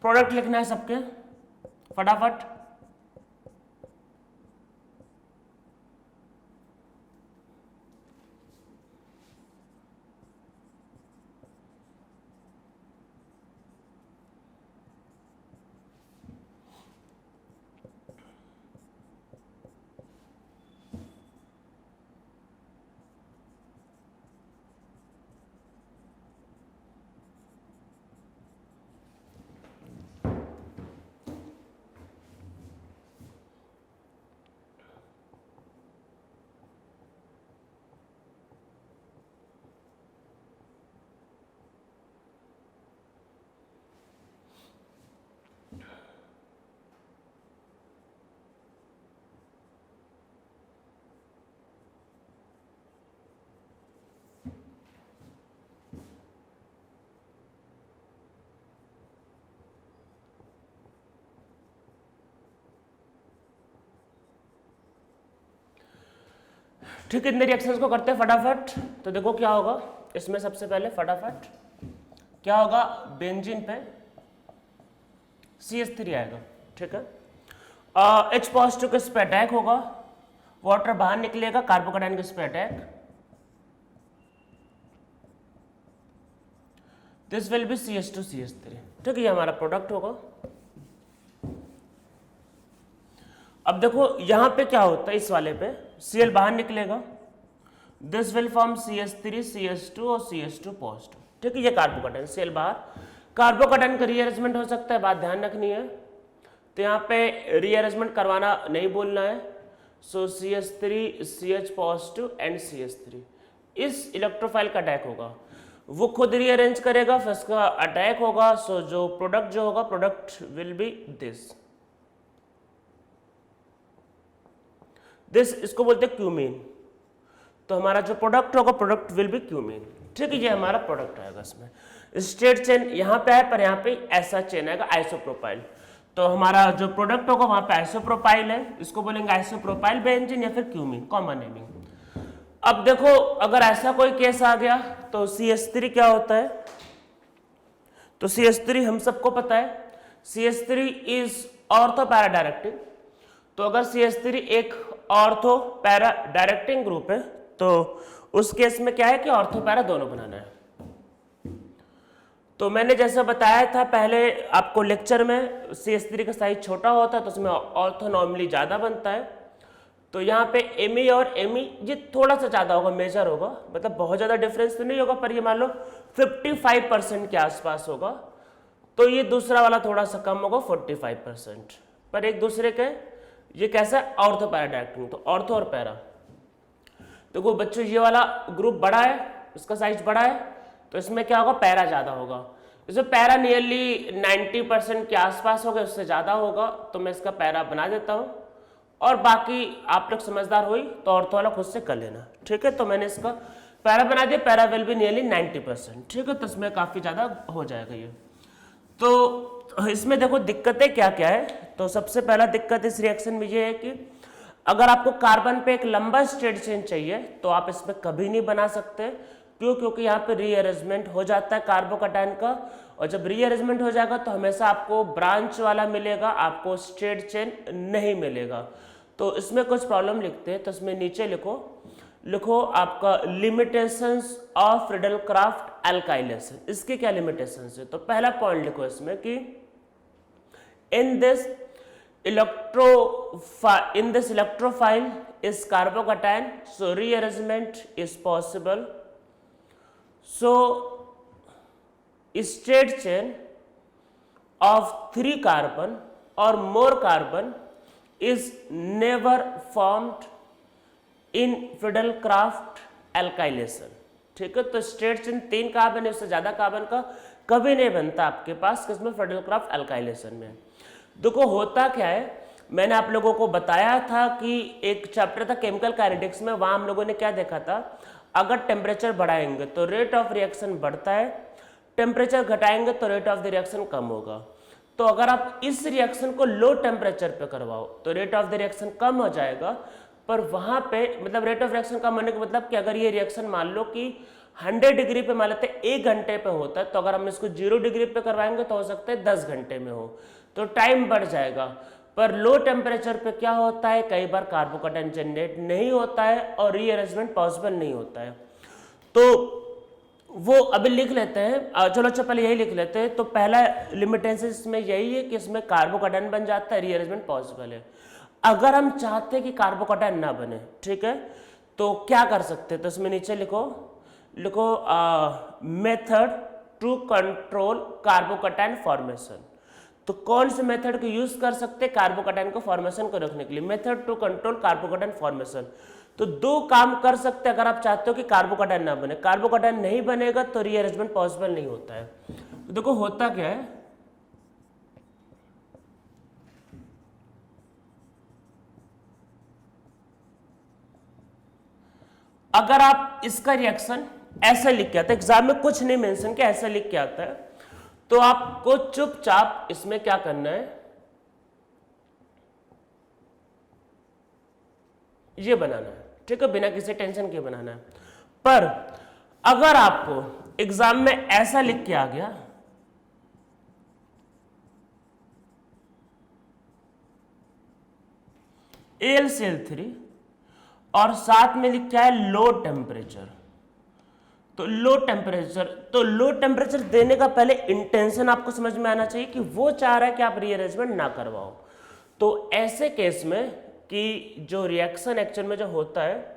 Speaker 1: प्रोडक्ट लिखना है सबके फटाफट। ठीक है, इन रिएक्शंस को करते हैं फटाफट। तो देखो क्या होगा इसमें, सबसे पहले फटाफट क्या होगा, बेंजीन पे CH3 आएगा। ठीक है, H पॉजिटिव किस पे अटैक होगा, वाटर बाहर निकलेगा, कार्बोकेटाइन किस पे attack, this will B CH2 CH3। ठीक है, ये हमारा प्रोडक्ट होगा। अब देखो यहां पे क्या होता है, इस वाले पे Cl बाहर निकलेगा, this will form CH3 CH2 और CH2 पॉजिटिव। ठीक है, ये कार्बोकेटाइन, Cl बाहर, कार्बोकेटाइन का रीअरेंजमेंट हो सकता है, बात ध्यान रखनी है। तो यहाँ पे रीअरेंजमेंट करवाना नहीं बोलना है। सो CH3 CH positive and CH3, इस इलेक्ट्रोफाइल का अटैक होगा, वो खुद रीअरेंज करेगा, फिर इसका अटैक होगा। सो जो प्रोडक्ट जो होगा, प्रोडक्ट विल बी दिस, इसको बोलते हैं क्यूमीन। तो हमारा जो प्रोडक्ट होगा, प्रोडक्ट विल बी क्यूमीन। ठीक है, ये हमारा प्रोडक्ट आएगा। इसमें स्ट्रेट चेन यहाँ पे है, पर यहाँ पे ऐसा चेन आएगा आइसोप्रोपाइल। तो हमारा जो प्रोडक्ट होगा वहां पे आइसोप्रोपाइल है, इसको बोलेंगे आइसोप्रोपाइल बेंजीन या फिर क्यूमीन, कॉमन नेमिंग। अब देखो अगर ऐसा कोई केस आ गया तो CH3 क्या होता है, तो CH3 हम सबको पता है, CH3 is ortho para directing. तो अगर CH3 एक ऑर्थो पैरा डायरेक्टिंग ग्रुप है तो उस केस में क्या है कि ऑर्थो पैरा दोनों बनाना है। तो मैंने जैसा बताया था पहले आपको लेक्चर में, CH3 का साइज छोटा होता है तो उसमें ऑर्थो नॉर्मली ज्यादा बनता है। तो यहाँ पे Me और Me ये थोड़ा सा ज्यादा होगा, मेजर होगा, मतलब बहुत ज्यादा डिफरेंस तो नहीं होगा, पर ये मान लो 55% के आसपास होगा। तो ये दूसरा वाला थोड़ा सा कम होगा, 45%, पर एक दूसरे के ये कैसा है, ऑर्थो पैरा डायरेक्टिंग। तो ऑर्थो और पैरा, देखो बच्चों ये वाला ग्रुप बड़ा है, इसका साइज बड़ा है, तो इसमें क्या होगा, पैरा ज्यादा होगा। इसमें पैरा नियरली 90% के आसपास होगा, उससे ज्यादा होगा, तो मैं इसका पैरा बना देता हूं। और बाकी आप लोग समझदार हुई तो ऑर्थो वाला खुद से कर लेना। ठीक है, तो मैंने इसका पैरा बना दिया, पैरा विल बी नियरली 90%। ठीक है, तो इसमें काफी ज्यादा हो जाएगा ये। तो इसमें देखो दिक्कतें क्या क्या है। तो सबसे पहला दिक्कत इस रिएक्शन में ये है कि अगर आपको कार्बन पे एक लंबा स्ट्रेट चेन चाहिए तो आप इसमें कभी नहीं बना सकते। क्यों? क्योंकि यहाँ पे रीअरेंजमेंट हो जाता है कार्बोकेटाइन का, और जब रीअरेंजमेंट हो जाएगा तो हमेशा आपको ब्रांच वाला मिलेगा, आपको स्ट्रेट चेन नहीं मिलेगा। तो इसमें कुछ प्रॉब्लम लिखते हैं, तो इसमें नीचे लिखो आपका लिमिटेशंस ऑफ रिडलक्राफ्ट एल्काइलेशन। इसके क्या लिमिटेशंस है? तो पहला पॉइंट लिखो इसमें कि in this electrophile is carbocation, so rearrangement is possible. So straight chain of 3 carbon or more carbon is never formed in Friedel-Crafts alkylation. ठीक है, तो स्ट्रेट चेन 3 कार्बन है, उससे ज्यादा कार्बन का कभी नहीं बनता आपके पास, किसमें? फ्रिडल-क्राफ्ट एल्काइलेशन में। देखो होता क्या है, मैंने आप लोगों को बताया था कि एक चैप्टर था केमिकल काइनेटिक्स में, वहां हम लोगों ने क्या देखा था, अगर टेम्परेचर बढ़ाएंगे तो रेट ऑफ रिएक्शन बढ़ता है, टेम्परेचर घटाएंगे तो रेट ऑफ द रिएक्शन कम होगा। तो अगर आप इस रिएक्शन को लो टेम्परेचर पे करवाओ तो रेट ऑफ द रिएक्शन कम हो जाएगा, पर वहां पे मतलब रेट ऑफ रिएक्शन कम होने का मतलब कि अगर ये रिएक्शन मान लो कि 100 डिग्री पे मान लेते हैं 1 घंटे पे होता है, तो अगर हम इसको 0 डिग्री पे करवाएंगे तो हो सकता है 10 घंटे में हो, तो टाइम बढ़ जाएगा। पर लो टेम्परेचर पे क्या होता है, कई बार कार्बोकैटायन जनरेट नहीं होता है और रीअरेंजमेंट पॉसिबल नहीं होता है। तो वो अभी लिख लेते हैं, चलो अच्छा पहले यही लिख लेते हैं। तो पहला लिमिटेशन इसमें यही है कि इसमें कार्बोकैटायन बन जाता है, रीअरेंजमेंट पॉसिबल है। अगर हम चाहते हैं कि कार्बोकैटायन ना बने, ठीक है, तो क्या कर सकते हैं, तो इसमें नीचे लिखो method to control carbocation formation. तो कौन से मेथड को यूज कर सकते हैं कार्बोकैटायन को फॉर्मेशन को रोकने के लिए, method to control carbocation formation. तो 2 काम कर सकते हैं अगर आप चाहते हो कि कार्बोकैटायन ना बने। कार्बोकैटायन नहीं बनेगा तो रीअरेंजमेंट पॉसिबल नहीं होता है। तो देखो होता क्या है, अगर आप इसका रिएक्शन ऐसे लिख के आता है, एग्जाम में कुछ नहीं मेंशन किया, ऐसे लिख के आता है, तो आपको चुपचाप इसमें क्या करना है, ये बनाना है, ठीक है, बिना किसी टेंशन के बनाना है। पर अगर आपको एग्जाम में ऐसा लिख के आ गया, AlCl3 और साथ में लिखा है लो टेम्परेचर, तो लो टेम्परेचर देने का पहले इंटेंशन आपको समझ में आना चाहिए कि वो चाह रहा है कि आप रीअरेंजमेंट ना करवाओ। तो ऐसे केस में कि जो रिएक्शन एक्चुअल में जो होता है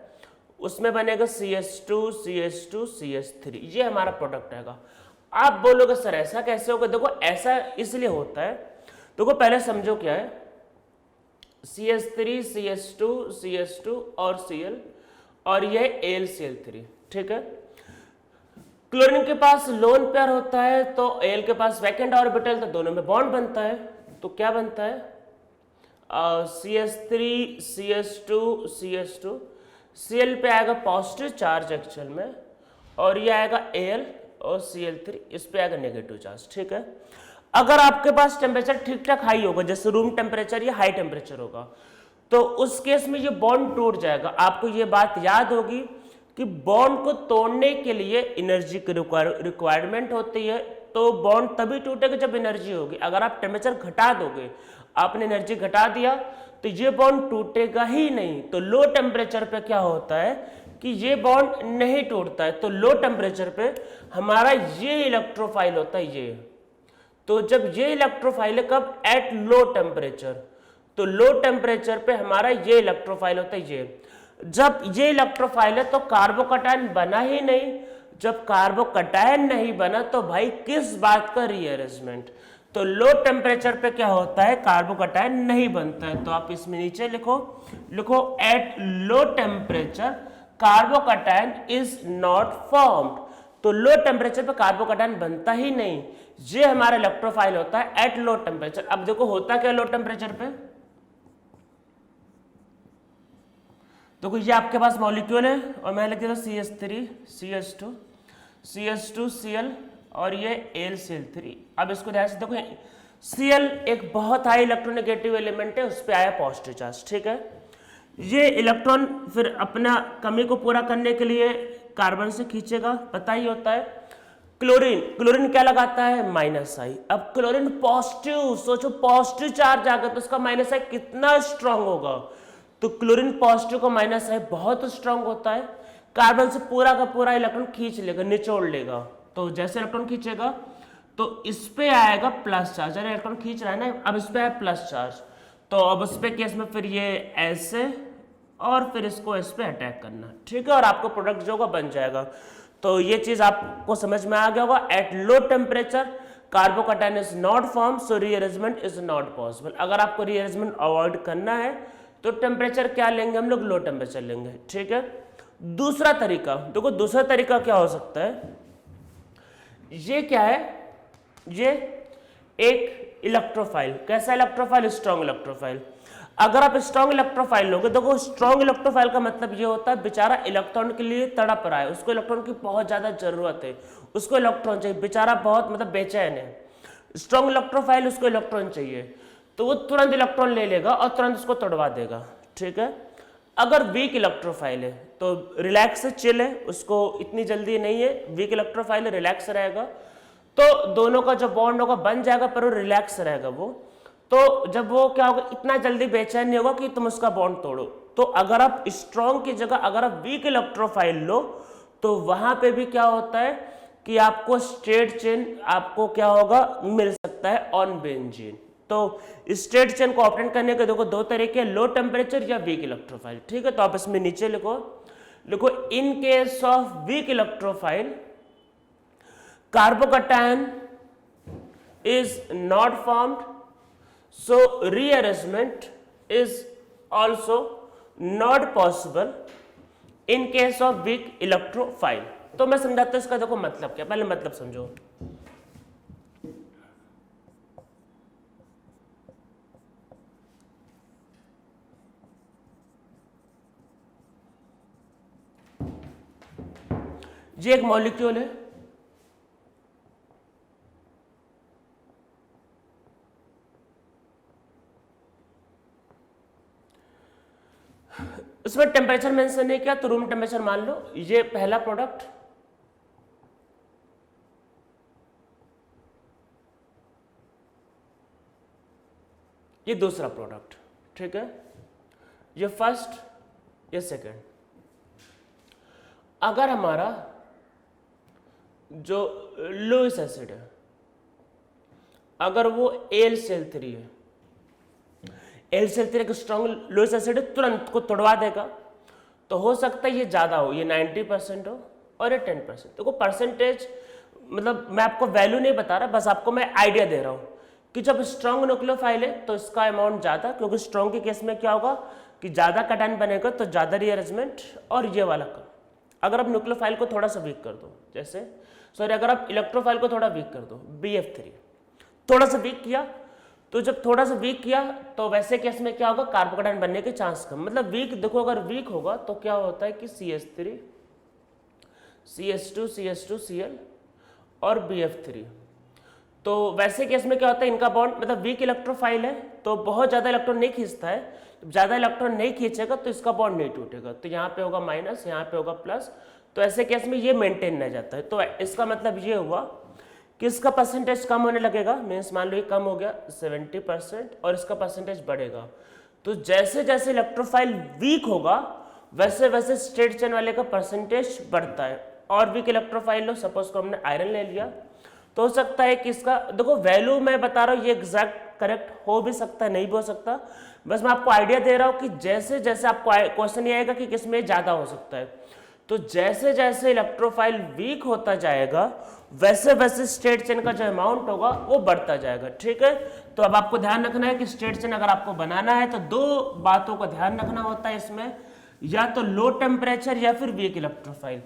Speaker 1: उसमें बनेगा CH2 CH2 CH3, ये हमारा प्रोडक्ट आएगा। आप बोलोगे सर ऐसा कैसे होगा, देखो ऐसा इसलिए होता है, देखो पहले समझो क्या है, CH3 CH2 CH2 और Cl और यह AlCl3, ठीक है। क्लोरीन के पास लोन पेयर होता है तो Al के पास वैकेंट ऑर्बिटल, तो दोनों में बॉन्ड बनता है, तो क्या बनता है CH3 CH2 CH2, Cl पे आएगा पॉजिटिव चार्ज एक्चुअल में, और ये आएगा Al और Cl3 इस पे आएगा नेगेटिव चार्ज, ठीक है। अगर आपके पास टेम्परेचर ठीक ठाक हाई होगा, जैसे रूम टेम्परेचर या हाई टेम्परेचर होगा, तो उस केस में ये बॉन्ड टूट जाएगा। आपको ये बात याद होगी कि बॉन्ड को तोड़ने के लिए एनर्जी की रिक्वायरमेंट होती है, तो बॉन्ड तभी टूटेगा जब एनर्जी होगी। अगर आप टेम्परेचर घटा दोगे, आपने एनर्जी घटा दिया, तो ये बॉन्ड टूटेगा ही नहीं। तो लो टेम्परेचर पे क्या होता है कि ये बॉन्ड नहीं टूटता है, तो लो टेम्परेचर पे हमारा ये इलेक्ट्रोफाइल होता है ये। तो जब ये इलेक्ट्रोफाइल है कब, एट लो टेम्परेचर, तो लो टेम्परेचर पे हमारा ये इलेक्ट्रोफाइल होता है ये। जब ये इलेक्ट्रोफाइल है तो कार्बोकैटायन बना ही नहीं, जब कार्बोकैटायन नहीं बना तो भाई किस बात का रीअरेंजमेंट, तो लो टेम्परेचर पे क्या होता है, कार्बोकैटायन नहीं बनता है। तो आप इसमें नीचे लिखो eight low temperature carbocation is not formed, तो लो टेम्परेचर पे कार्बोकैटायन बनता ही नहीं, ये हमारा इलेक्ट्रोफाइल होता है एट लो टेम्परेचर। अब देखो होता क्या लो टेम्परेचर पे, तो ये आपके पास मॉलिक्यूल है और मैं लिख देता हूं CH3 CH2 CH2 Cl और ये AlCl3। अब इसको ध्यान से देखो, Cl एक बहुत हाई इलेक्ट्रोनेगेटिव एलिमेंट है, उस पर आया पॉजिटिव चार्ज, ठीक है। ये इलेक्ट्रॉन फिर अपना कमी को पूरा करने के लिए कार्बन से खींचेगा, पता ही होता है। क्लोरीन क्या लगाता है, -I। अब क्लोरीन पॉजिटिव, सोचो पॉजिटिव चार्ज आ गया तो उसका -I कितना स्ट्रांग होगा, तो क्लोरीन पॉजिटिव का -I बहुत स्ट्रांग होता है, कार्बन से पूरा का पूरा इलेक्ट्रॉन खींच लेगा, निचोड़ लेगा। तो जैसे इलेक्ट्रॉन खींचेगा तो इस पे आएगा प्लस चार्ज, अरे इलेक्ट्रॉन खींच रहा है ना, अब इस पे है प्लस चार्ज, तो अब उस पे केस में फिर ये ऐसे और फिर इसको इस पे अटैक करना, ठीक है, और आपको प्रोडक्ट जो होगा बन जाएगा। तो ये चीज आपको समझ में आ गया होगा। Eight low temperature carbocation is not form, so rearrangement is not possible. अगर आपको रीअरेंजमेंट अवॉइड करना है तो टेम्परेचर क्या लेंगे हम लोग, लो टेम्परेचर लेंगे, ठीक है। दूसरा तरीका देखो, दूसरा तरीका क्या हो सकता है, ये क्या है, ये एक इलेक्ट्रोफाइल, कैसा इलेक्ट्रोफाइल, स्ट्रॉन्ग इलेक्ट्रोफाइल। अगर आप स्ट्रॉन्ग इलेक्ट्रोफाइल लोगे, देखो स्ट्रॉन्ग इलेक्ट्रोफाइल का मतलब ये होता है बेचारा इलेक्ट्रॉन के लिए तड़प रहा है, उसको इलेक्ट्रॉन की बहुत ज्यादा जरूरत है, उसको इलेक्ट्रॉन चाहिए, बेचारा बहुत मतलब बेचैन है। स्ट्रॉन्ग इलेक्ट्रोफाइल उसको इलेक्ट्रॉन चाहिए, तो वो तुरंत इलेक्ट्रॉन ले लेगा और तुरंत उसको तोड़वा देगा, ठीक है। अगर वीक इलेक्ट्रोफाइल है तो रिलैक्स से चिल है, उसको इतनी जल्दी नहीं है, वीक इलेक्ट्रोफाइल है, रिलैक्स रहेगा, तो दोनों का जो बॉन्ड होगा बन जाएगा पर वो रिलैक्स रहेगा वो। तो जब वो क्या होगा, इतना जल्दी बेचैन नहीं होगा कि तुम उसका बॉन्ड तोड़ो। तो अगर आप स्ट्रॉन्ग की जगह अगर आप वीक इलेक्ट्रोफाइल लो तो वहां पे भी क्या होता है कि आपको स्ट्रेट चेन आपको क्या होगा मिल सकता है ऑन बेंजीन। तो स्ट्रेट चेन को ऑप्टेन करने के देखो दो तरीके, लो टेम्परेचर या वीक इलेक्ट्रोफाइल। ठीक है, तो आप इसमें नीचे लिखो in case of weak electrophile carbocation is not formed, so rearrangement is also not possible in case of weak electrophile। तो मैं समझाता हूं इसका देखो मतलब क्या, पहले मतलब समझो। ये एक मॉलिक्यूल है, इसमें टेम्परेचर मेंशन नहीं किया तो रूम टेम्परेचर मान लो। ये पहला प्रोडक्ट, ये दूसरा प्रोडक्ट, ठीक है, ये फर्स्ट, ये सेकंड। अगर हमारा जो लुइस एसिड है अगर वो AlCl3 है, AlCl3 एक स्ट्रॉन्ग लुइस एसिड तुरंत को तोड़वा देगा, तो हो सकता है ये ज़्यादा हो, ये 90% हो और ये 10%। देखो परसेंटेज मतलब मैं आपको वैल्यू नहीं बता रहा, बस आपको मैं आइडिया दे रहा हूँ कि जब स्ट्रॉन्ग न्यूक्लियोफाइल है तो इसका अमाउंट ज़्यादा, क्योंकि स्ट्रॉन्ग के केस में क्या होगा कि ज़्यादा कैटायन बनेगा तो ज़्यादा रीअरेंजमेंट और ये वाला कम। अगर आप न्यूक्लियोफाइल को थोड़ा सा वीक कर दो, जैसे सॉरी अगर आप इलेक्ट्रोफाइल को थोड़ा वीक कर दो, BF3 थोड़ा सा वीक किया, तो जब थोड़ा सा वीक किया तो वैसे केस में क्या होगा कार्बोकैटायन बनने के चांस कम। मतलब वीक देखो, अगर वीक होगा तो क्या होता है कि CH3 CH2 CH2 Cl और BF3। तो वैसे केस में क्या होता है इनका बॉन्ड मतलब वीक इलेक्ट्रोफाइल है तो बहुत ज़्यादा इलेक्ट्रॉन नहीं खींचता है, ज़्यादा इलेक्ट्रॉन नहीं खींचेगा तो इसका बॉन्ड नहीं टूटेगा, तो यहाँ पे होगा माइनस, यहाँ पे होगा प्लस, तो ऐसे केस में ये मेंटेन रह जाता है। तो इसका मतलब ये हुआ कि इसका परसेंटेज कम होने लगेगा, मीन्स मान लो ये कम हो गया 70% और इसका परसेंटेज बढ़ेगा। तो जैसे जैसे इलेक्ट्रोफाइल वीक होगा वैसे वैसे स्ट्रेट चेन वाले का परसेंटेज बढ़ता है। और वीक इलेक्ट्रोफाइल लो, सपोज को हमने आयरन ले लिया, तो हो सकता है कि इसका देखो वैल्यू मैं बता रहा हूँ ये एग्जैक्ट करेक्ट हो भी सकता है नहीं भी हो सकता, बस मैं आपको आइडिया दे रहा हूँ कि जैसे जैसे आपको क्वेश्चन ये आएगा कि किसमें ज़्यादा हो सकता है, तो जैसे जैसे इलेक्ट्रोफाइल वीक होता जाएगा वैसे वैसे स्ट्रेट चेन का जो अमाउंट होगा वो बढ़ता जाएगा। ठीक है, तो अब आपको ध्यान रखना है कि स्ट्रेट चेन अगर आपको बनाना है तो दो बातों का ध्यान रखना होता है इसमें, या तो लो टेम्परेचर या फिर वीक इलेक्ट्रोफाइल।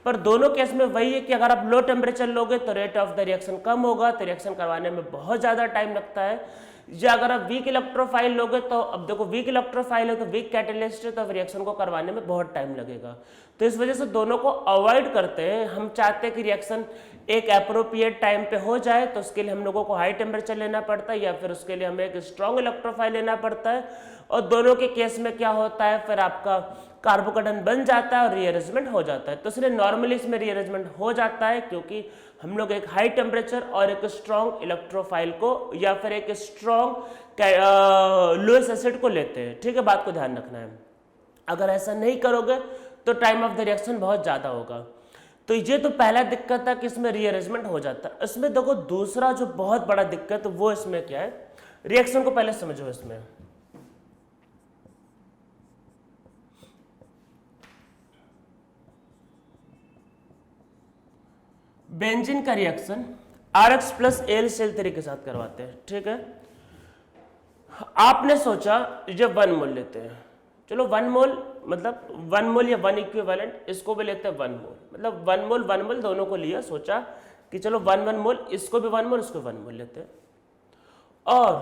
Speaker 1: पर दोनों केस में वही है कि अगर आप लो टेम्परेचर लोगे तो रेट ऑफ द रिएक्शन कम होगा, तो रिएक्शन करवाने में बहुत ज़्यादा टाइम लगता है। या अगर आप वीक इलेक्ट्रोफाइल लोगे तो अब देखो वीक इलेक्ट्रोफाइल है तो वीक कैटेलिस्ट है तो रिएक्शन को करवाने में बहुत टाइम लगेगा। तो इस वजह से दोनों को अवॉइड करते हैं। हम चाहते हैं कि रिएक्शन एक अप्रोप्रिएट टाइम पे हो जाए, तो उसके लिए हम लोगों को हाई टेम्परेचर लेना पड़ता है या फिर उसके लिए हमें एक स्ट्रॉन्ग इलेक्ट्रोफाइल लेना पड़ता है। और दोनों के केस में क्या होता है फिर आपका कार्बोकैटायन बन जाता है और रीअरेंजमेंट हो जाता है। तो इसलिए नॉर्मली इसमें रीअरेंजमेंट हो जाता है क्योंकि हम लोग एक हाई टेम्परेचर और एक स्ट्रॉन्ग इलेक्ट्रोफाइल को या फिर एक स्ट्रॉन्ग लुइस एसिड को लेते हैं। ठीक है, बात को ध्यान रखना है। अगर ऐसा नहीं करोगे तो टाइम ऑफ द रिएक्शन बहुत ज़्यादा होगा। तो ये तो पहला दिक्कत है कि इसमें रीअरेंजमेंट हो जाता है। इसमें देखो दूसरा जो बहुत बड़ा दिक्कत है वो इसमें क्या है, रिएक्शन को पहले समझो। इसमें बेंजीन का रिएक्शन RX प्लस AlCl3 के साथ करवाते हैं। ठीक है, आपने सोचा ये 1 मोल लेते हैं, चलो 1 मोल मतलब 1 मोल या 1 इक्विवेलेंट, इसको भी लेते हैं 1 मोल, मतलब 1 मोल दोनों को लिया, सोचा कि चलो 1 मोल, इसको भी 1 मोल इसको 1 मोल लेते हैं। और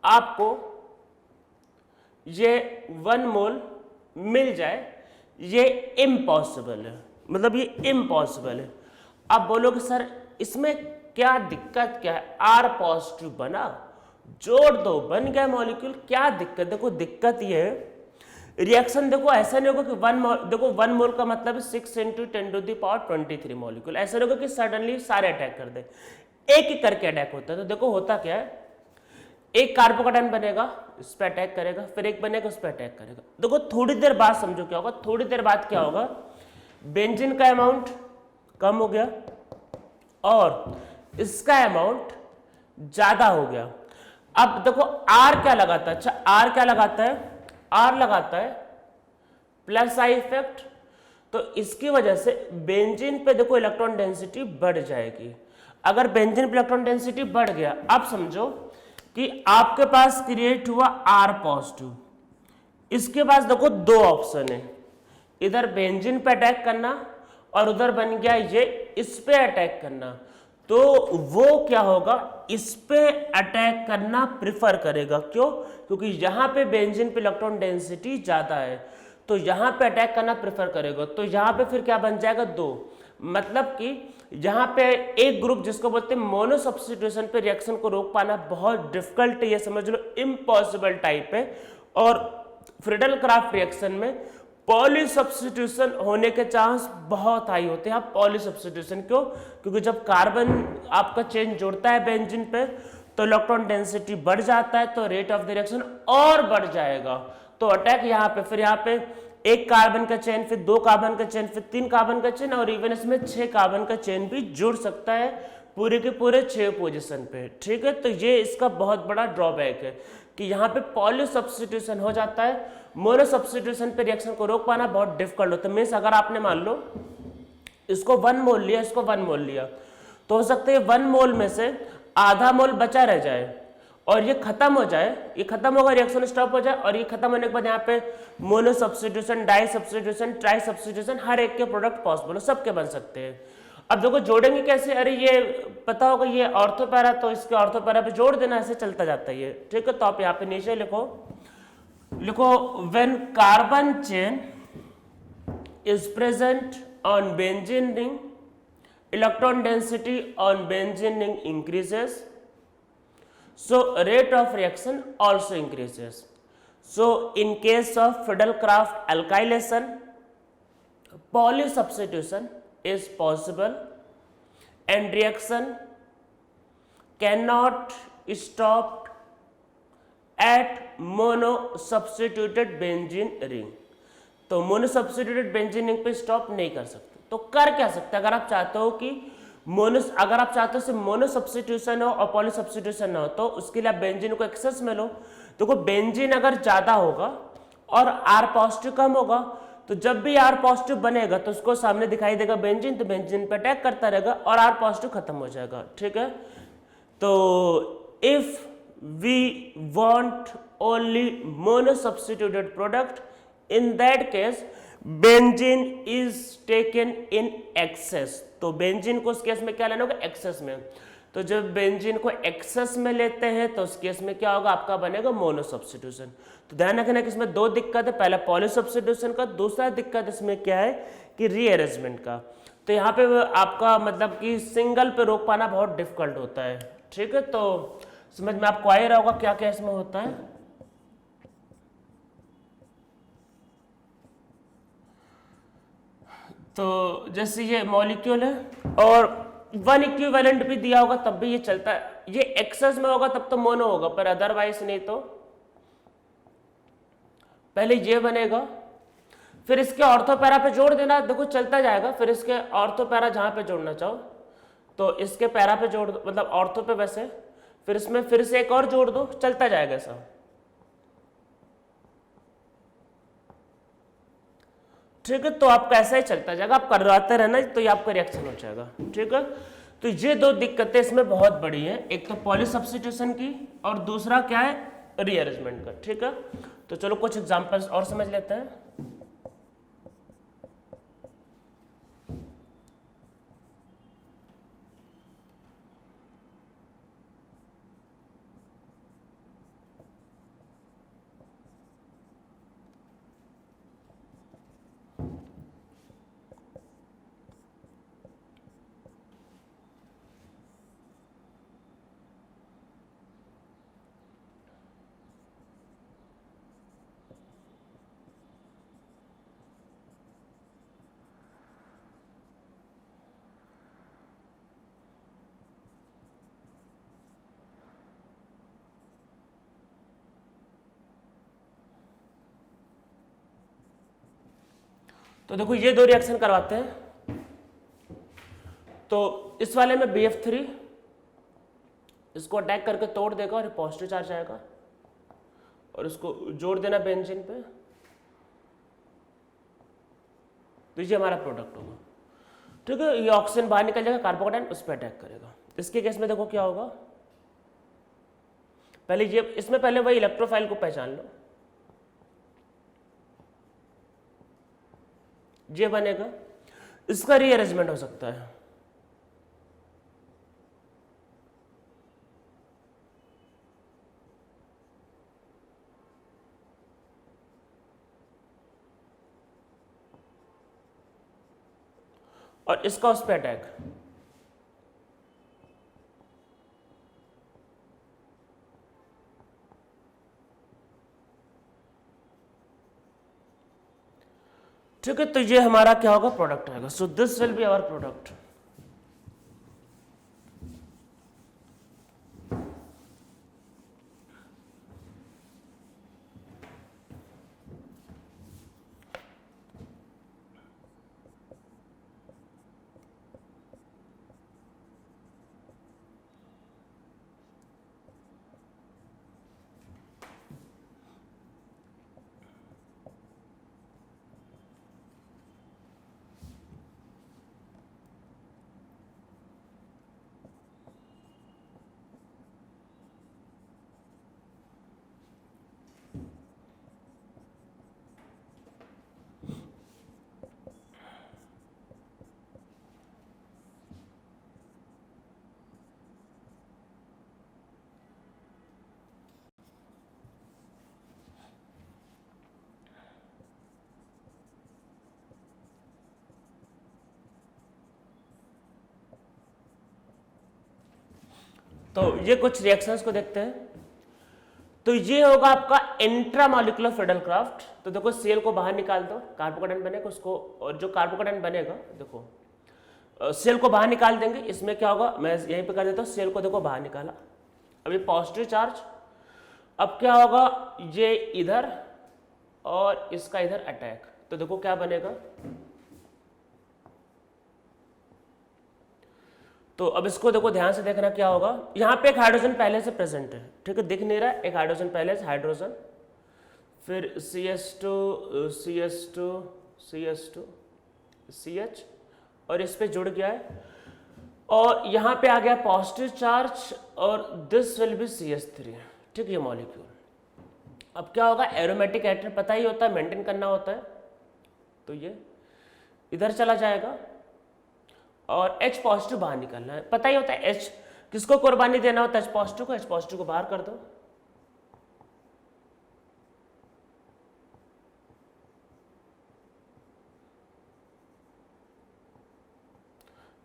Speaker 1: आपको ये 1 मोल मिल जाए ये इम्पॉसिबल है, मतलब ये इम्पॉसिबल है। आप बोलोगे सर इसमें क्या दिक्कत क्या है, R पॉजिटिव बना, जोड़ दो, बन गया मॉलिक्यूल, क्या दिक्कत। देखो दिक्कत ये है रिएक्शन देखो ऐसा नहीं होगा कि 1 मोल, देखो 1 मोल का मतलब है 6 × 10⁻23 मॉलिक्यूल। ऐसा नहीं होगा कि सडनली सारे अटैक कर दे, एक एक करके अटैक होता है। तो देखो होता क्या है, एक कार्बोकेटाइन बनेगा, इस पर अटैक करेगा, फिर एक बनेगा, उस पर अटैक करेगा। देखो थोड़ी देर बाद समझो क्या होगा, थोड़ी देर बाद क्या होगा, बेंजीन का अमाउंट कम हो गया और इसका अमाउंट ज्यादा हो गया। अब देखो आर क्या लगाता है, अच्छा आर क्या लगाता है, आर लगाता है प्लस आई इफेक्ट। तो इसकी वजह से बेंजीन पे देखो इलेक्ट्रॉन डेंसिटी बढ़ जाएगी। अगर बेंजीन पे इलेक्ट्रॉन डेंसिटी बढ़ गया, अब समझो कि आपके पास क्रिएट हुआ आर पॉजिटिव, इसके पास देखो दो ऑप्शन है, इधर बेंजीन पे अटैक करना और उधर बन गया ये इस पे अटैक करना। तो वो क्या होगा, इस पे अटैक करना प्रिफर करेगा। क्यों? क्योंकि यहां पे बेंजीन पे इलेक्ट्रॉन डेंसिटी ज्यादा है, तो यहां पे अटैक करना प्रेफर करेगा। तो यहां पे फिर क्या बन जाएगा, दो, मतलब कि यहां पे एक ग्रुप जिसको बोलते हैं मोनो सब्स्टिट्यूशन पे रिएक्शन को रोक पाना बहुत डिफिकल्ट है, ये समझ लो इम्पॉसिबल टाइप है। और फ्रीडल क्राफ्ट रिएक्शन में पॉली सब्स्टिट्यूशन होने के चांस बहुत हाई होते हैं। पॉली सब्स्टिट्यूशन क्यों? क्योंकि जब कार्बन आपका चेन जोड़ता है बेंजीन पे तो इलेक्ट्रॉन डेंसिटी बढ़ जाता है, तो रेट ऑफ द रिएक्शन और बढ़ जाएगा। तो अटैक यहाँ पे, फिर यहाँ पे एक कार्बन का चेन, फिर दो कार्बन का चेन, फिर तीन कार्बन का चेन, और इवन इसमें 6 कार्बन का चेन भी जुड़ सकता है पूरे के पूरे 6 पोजीशन पे। ठीक है, तो ये इसका बहुत बड़ा ड्रॉबैक है कि यहाँ पे पॉली सब्स्टिट्यूशन हो जाता है। मोनो सब्स्टिट्यूशन पे रिएक्शन को रोक पाना बहुत डिफिकल्ट होता है। मीन्स अगर आपने मान लो इसको 1 मोल लिया, इसको 1 मोल लिया, तो हो सकता है 1 मोल में से आधा मोल बचा रह जाए और ये खत्म हो जाए, ये खत्म होगा, रिएक्शन स्टॉप हो जाए, और ये खत्म होने के बाद यहाँ पे mono substitution, di substitution, tri substitution, हर एक के प्रोडक्ट पॉसिबल हो, सबके बन सकते हैं। अब देखो जोड़ेंगे कैसे, अरे ये पता होगा ये ऑर्थो पैरा, तो इसके ऑर्थो पैरा पे जोड़ देना, ऐसे चलता जाता है ये। ठीक है, तो आप यहाँ पे नीचे लिखो, when carbon chain is present on benzene ring, electron density on benzene ring increases, so rate of reaction also increases. So in case of Friedel-Crafts alkylation, polysubstitution is possible and reaction cannot stop at monosubstituted benzene ring. तो मोनोसब्स्टिट्यूटेड benzene ring पे stop नहीं कर सकते। तो कर क्या सकते हैं, अगर आप चाहते हो कि अगर आप चाहते हो सिर्फ मोनो सब्स्टिट्यूशन हो और पॉली सब्स्टिट्यूशन ना हो, तो उसके लिए आप बेंजीन को एक्सेस में लो। देखो बेंजीन अगर ज्यादा होगा और आर पॉजिटिव कम होगा, तो जब भी आर पॉजिटिव बनेगा तो उसको सामने दिखाई देगा बेंजीन, तो बेंजीन पे अटैक करता रहेगा और आर पॉजिटिव खत्म हो जाएगा। ठीक है, तो if we want only mono substituted product, in that case benzene is taken in excess। तो बेंजीन को उस केस में क्या लेना होगा, एक्सेस में। तो जब बेंजीन को एक्सेस में लेते हैं तो उस केस में क्या होगा, आपका बनेगा मोनो सब्स्टिट्यूशन। तो ध्यान रखना कि इसमें दो दिक्कत है, पहला पॉली सब्स्टिट्यूशन का, दूसरा दिक्कत इसमें क्या है कि रीअरेंजमेंट का। तो यहाँ पे आपका मतलब कि सिंगल पे रोक पाना बहुत डिफिकल्ट होता है। ठीक है, तो समझ में आपको आ ही रहा होगा क्या क्या इसमें होता है। तो जैसे ये मॉलिक्यूल है और 1 इक्विवेलेंट भी दिया होगा तब भी ये चलता है, ये एक्सेस में होगा तब तो मोनो होगा, पर अदरवाइज नहीं। तो पहले ये बनेगा, फिर इसके ऑर्थो पैरा पे जोड़ देना, देखो चलता जाएगा। फिर इसके ऑर्थो पैरा जहां पे जोड़ना चाहो तो इसके पैरा पे जोड़ दो, मतलब ऑर्थो पे वैसे, फिर इसमें फिर से एक और जोड़ दो, चलता जाएगा ऐसा। ठीक है, तो आपका ऐसा ही चलता जाएगा, आप करवाते रहना तो ये आपका रिएक्शन हो जाएगा। ठीक है, तो ये दो दिक्कतें इसमें बहुत बड़ी है, एक तो पॉली सब्स्टिट्यूशन की और दूसरा क्या है, रीअरेंजमेंट का। ठीक है, तो चलो कुछ एग्जांपल्स और समझ लेते हैं। तो देखो ये दो रिएक्शन करवाते हैं। तो इस वाले में BF3 इसको अटैक करके तोड़ देगा और पॉजिटिव चार्ज आएगा और इसको जोड़ देना बेंजीन पे, तो ये हमारा प्रोडक्ट होगा। ठीक है, ये ऑक्सीजन बाहर निकल जाएगा, कार्बोकेटाइन उस पर अटैक करेगा। इसके केस में देखो क्या होगा, पहले ये इसमें पहले वही इलेक्ट्रोफाइल को पहचान लो, ये बनेगा, इसका रीअरेंजमेंट हो सकता है। और इसका उस पर अटैक, ठीक है। तो ये हमारा क्या होगा, प्रोडक्ट आएगा। So this will be our product. तो ये कुछ रिएक्शंस को देखते हैं। तो ये होगा आपका इंट्रामॉलिक्यूलर फिडेलक्राफ्ट। तो देखो सेल को बाहर निकाल दो, कार्बोकेटाइन बनेगा उसको, और जो कार्बोकेटाइन बनेगा देखो सेल को बाहर निकाल देंगे। इसमें क्या होगा, मैं यहीं पे कर देता हूँ, सेल को देखो बाहर निकाला, अभी पॉजिटिव चार्ज। अब क्या होगा, ये इधर और इसका इधर अटैक, तो देखो क्या बनेगा। तो अब इसको देखो ध्यान से देखना क्या होगा, यहाँ पे एक हाइड्रोजन पहले से प्रेजेंट है, ठीक है, दिख नहीं रहा है, एक हाइड्रोजन पहले से, हाइड्रोजन, फिर CH2 CH2 CH2 CH, और इस पे जुड़ गया है, और यहाँ पे आ गया पॉजिटिव चार्ज, और दिस विल बी CH3, ठीक, ये मॉलिक्यूल। अब क्या होगा, एरोमेटिक एटर पता ही होता है, मेंटेन करना होता है, तो ये इधर चला जाएगा, और H पॉजिटिव बाहर निकलना है, पता ही होता है H किसको कुर्बानी देना होता है, H पॉजिटिव को बाहर कर दो।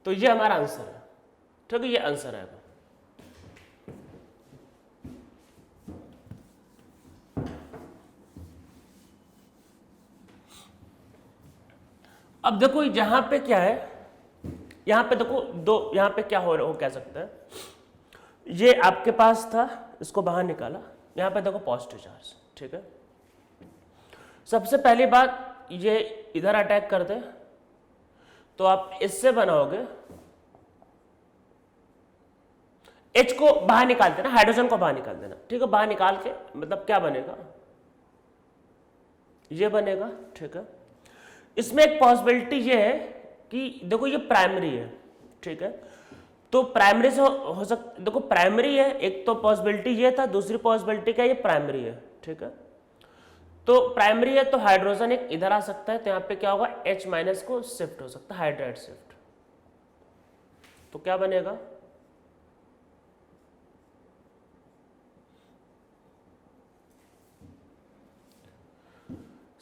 Speaker 1: तो ये हमारा आंसर है, ठीक है, ये आंसर है। अब देखो यहां पे क्या है, यहाँ पे देखो दो, यहाँ पे क्या हो रहा है, कह सकते हैं, ये आपके पास था, इसको बाहर निकाला, यहाँ पे देखो पॉजिटिव चार्ज, ठीक है। सबसे पहली बात, ये इधर अटैक कर दे, तो आप इससे बनाओगे, H को बाहर निकाल देना, हाइड्रोजन को बाहर निकाल देना, ठीक है, बाहर निकाल के मतलब क्या बनेगा, ये बनेगा, ठीक है। इसमें एक पॉसिबिलिटी ये है कि देखो ये प्राइमरी है, ठीक है, तो प्राइमरी से हो सकता, देखो प्राइमरी है, एक तो पॉसिबिलिटी ये था, दूसरी पॉसिबिलिटी क्या, ये प्राइमरी है, ठीक है। तो प्राइमरी है तो हाइड्रोजन एक इधर आ सकता है, तो यहाँ पे क्या होगा, H माइनस को शिफ्ट हो सकता है, हाइड्राइड शिफ्ट, तो क्या बनेगा,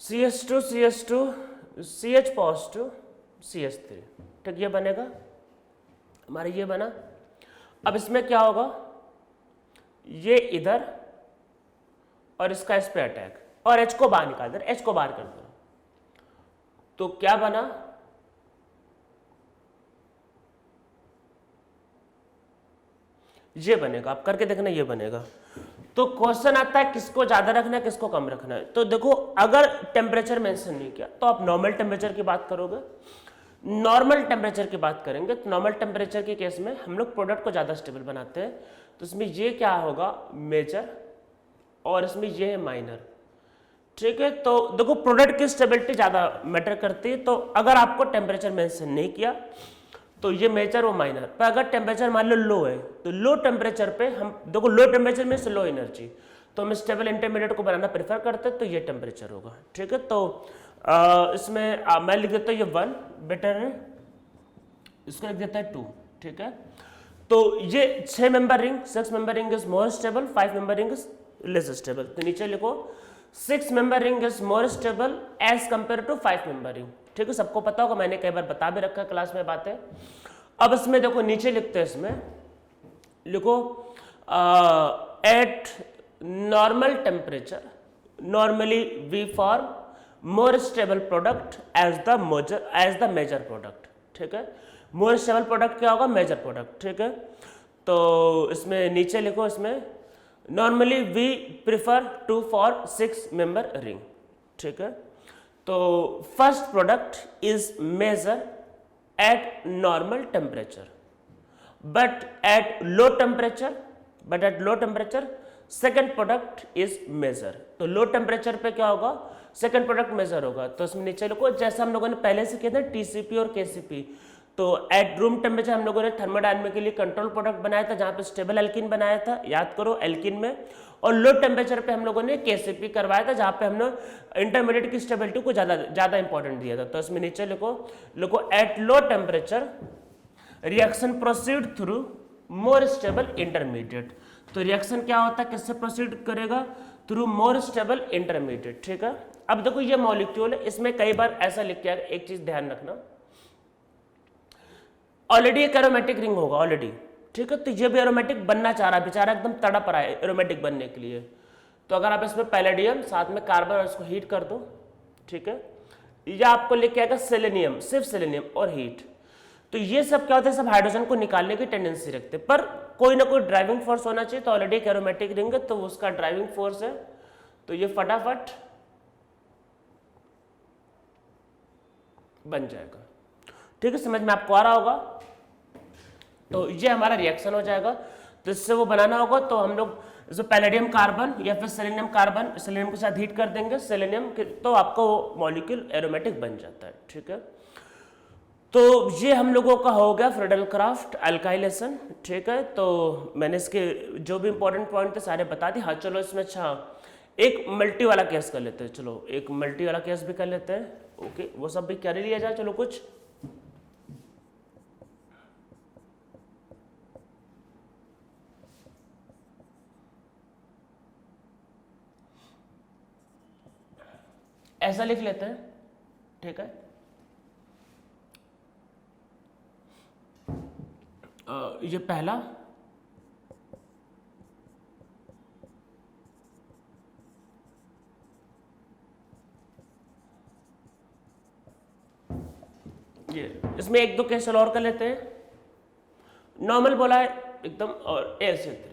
Speaker 1: CH2 CH2 CH positive CH3, ठीक, ये बनेगा हमारा, ये बना। अब इसमें क्या होगा, ये इधर और इसका इस पे अटैक, और H को बाहर निकाल दे, H को बाहर कर दो, तो क्या बना, ये बनेगा, आप करके देखना, ये बनेगा। तो क्वेश्चन आता है किसको ज्यादा रखना है किसको कम रखना है। तो देखो अगर टेम्परेचर मेंशन नहीं किया तो आप नॉर्मल टेम्परेचर की बात करोगे, नॉर्मल टेम्परेचर की बात करेंगे तो नॉर्मल टेम्परेचर के केस में हम लोग प्रोडक्ट को ज़्यादा स्टेबल बनाते हैं। तो इसमें ये क्या होगा मेजर और इसमें ये है माइनर, ठीक है। तो देखो प्रोडक्ट की स्टेबिलिटी ज़्यादा मैटर करती है। तो अगर आपको टेम्परेचर मेंशन नहीं किया तो ये मेजर और माइनर, पर अगर टेम्परेचर मान लो लो है तो लो टेम्परेचर पे हम देखो लो टेम्परेचर में लो एनर्जी, तो हम स्टेबल इंटरमीडिएट को बनाना प्रेफर करते हैं, तो ये टेम्परेचर होगा, ठीक है। तो इसमें मैं लिख देता हूँ ये 1 बेटर है, इसको लिख देता है 2, ठीक है। तो ये 6 member ring, 6 member ring is more stable, 5 member ring is less stable. तो नीचे लिखो 6 member ring is more stable as compare to 5 member ring, ठीक है। सबको पता होगा, मैंने कई बार बता भी रखा है क्लास में बातें। अब इसमें देखो नीचे लिखते हैं, इसमें लिखो at normal temperature normally we form more stable product as the major product, ठीक है। मोर स्टेबल प्रोडक्ट क्या होगा मेजर प्रोडक्ट, ठीक है। तो इसमें नीचे लिखो इसमें normally we prefer to for 6 member ring, ठीक है। तो first product is major at normal temperature but at low temperature second product is major. तो लो टेम्परेचर पे क्या होगा सेकेंड प्रोडक्ट मेजर होगा। तो इसमें नीचे लिखो जैसा हम लोगों ने पहले से किया था टीसीपी और केसीपी। तो एट रूम टेम्परेचर हम लोगों ने थर्मोडायनामिकली कंट्रोल प्रोडक्ट बनाया था जहां पे स्टेबल एल्किन बनाया था, याद करो एल्किन में। और लो टेम्परेचर पे हम लोगों ने केसीपी करवाया था जहां पे हमने इंटरमीडिएट की स्टेबिलिटी को ज्यादा इंपॉर्टेंट दिया था। तो इसमें नीचे लिखो eight low temperature reaction proceed through more stable intermediate. तो रिएक्शन क्या होता है किससे प्रोसीड करेगा थ्रू मोर स्टेबल इंटरमीडिएट, ठीक है। अब देखो ये मॉलिक्यूल है, इसमें कई बार ऐसा लिख के आएगा, एक चीज ध्यान रखना, ऑलरेडी एक एरोमेटिक रिंग होगा ऑलरेडी, ठीक है। तो ये भी एरोमेटिक बनना चाह रहा है, बेचारा एकदम तड़प रहा है एरोमेटिक बनने के लिए। तो अगर आप इसमें पैलेडियम साथ में कार्बन और इसको हीट कर दो, ठीक है, या आपको लिख के आएगा सेलेनियम, सिर्फ सेलेनियम और हीट। तो ये सब क्या होता है, सब हाइड्रोजन को निकालने की टेंडेंसी रखते हैं, पर कोई ना कोई ड्राइविंग फोर्स होना चाहिए। तो ऑलरेडी एक एरोमेटिक रिंग है तो उसका ड्राइविंग फोर्स है, तो ये फटाफट बन जाएगा, ठीक है। समझ में आपको आ रहा होगा। तो ये हमारा रिएक्शन हो जाएगा। तो इससे वो बनाना होगा तो हम लोग जैसे पैलेडियम कार्बन या फिर सेलेनियम कार्बन, सेलेनियम के साथ हीट कर देंगे सेलेनियम के, तो आपका वो मॉलिक्यूल एरोमेटिक बन जाता है, ठीक है। तो ये हम लोगों का हो गया फ्रीडल-क्राफ्ट अल्काइलेशन, ठीक है। तो मैंने इसके जो भी इंपॉर्टेंट पॉइंट थे सारे बता दिए। हाँ चलो इसमें अच्छा एक मल्टी वाला केस कर लेते हैं, चलो एक मल्टी वाला केस भी कर लेते हैं, ओके। वो सब भी कर लिया जाए, चलो कुछ ऐसा लिख लेते हैं, ठीक है। ये पहला ये इसमें एक दो केस और कर लेते हैं। नॉर्मल बोला है एकदम और एसिड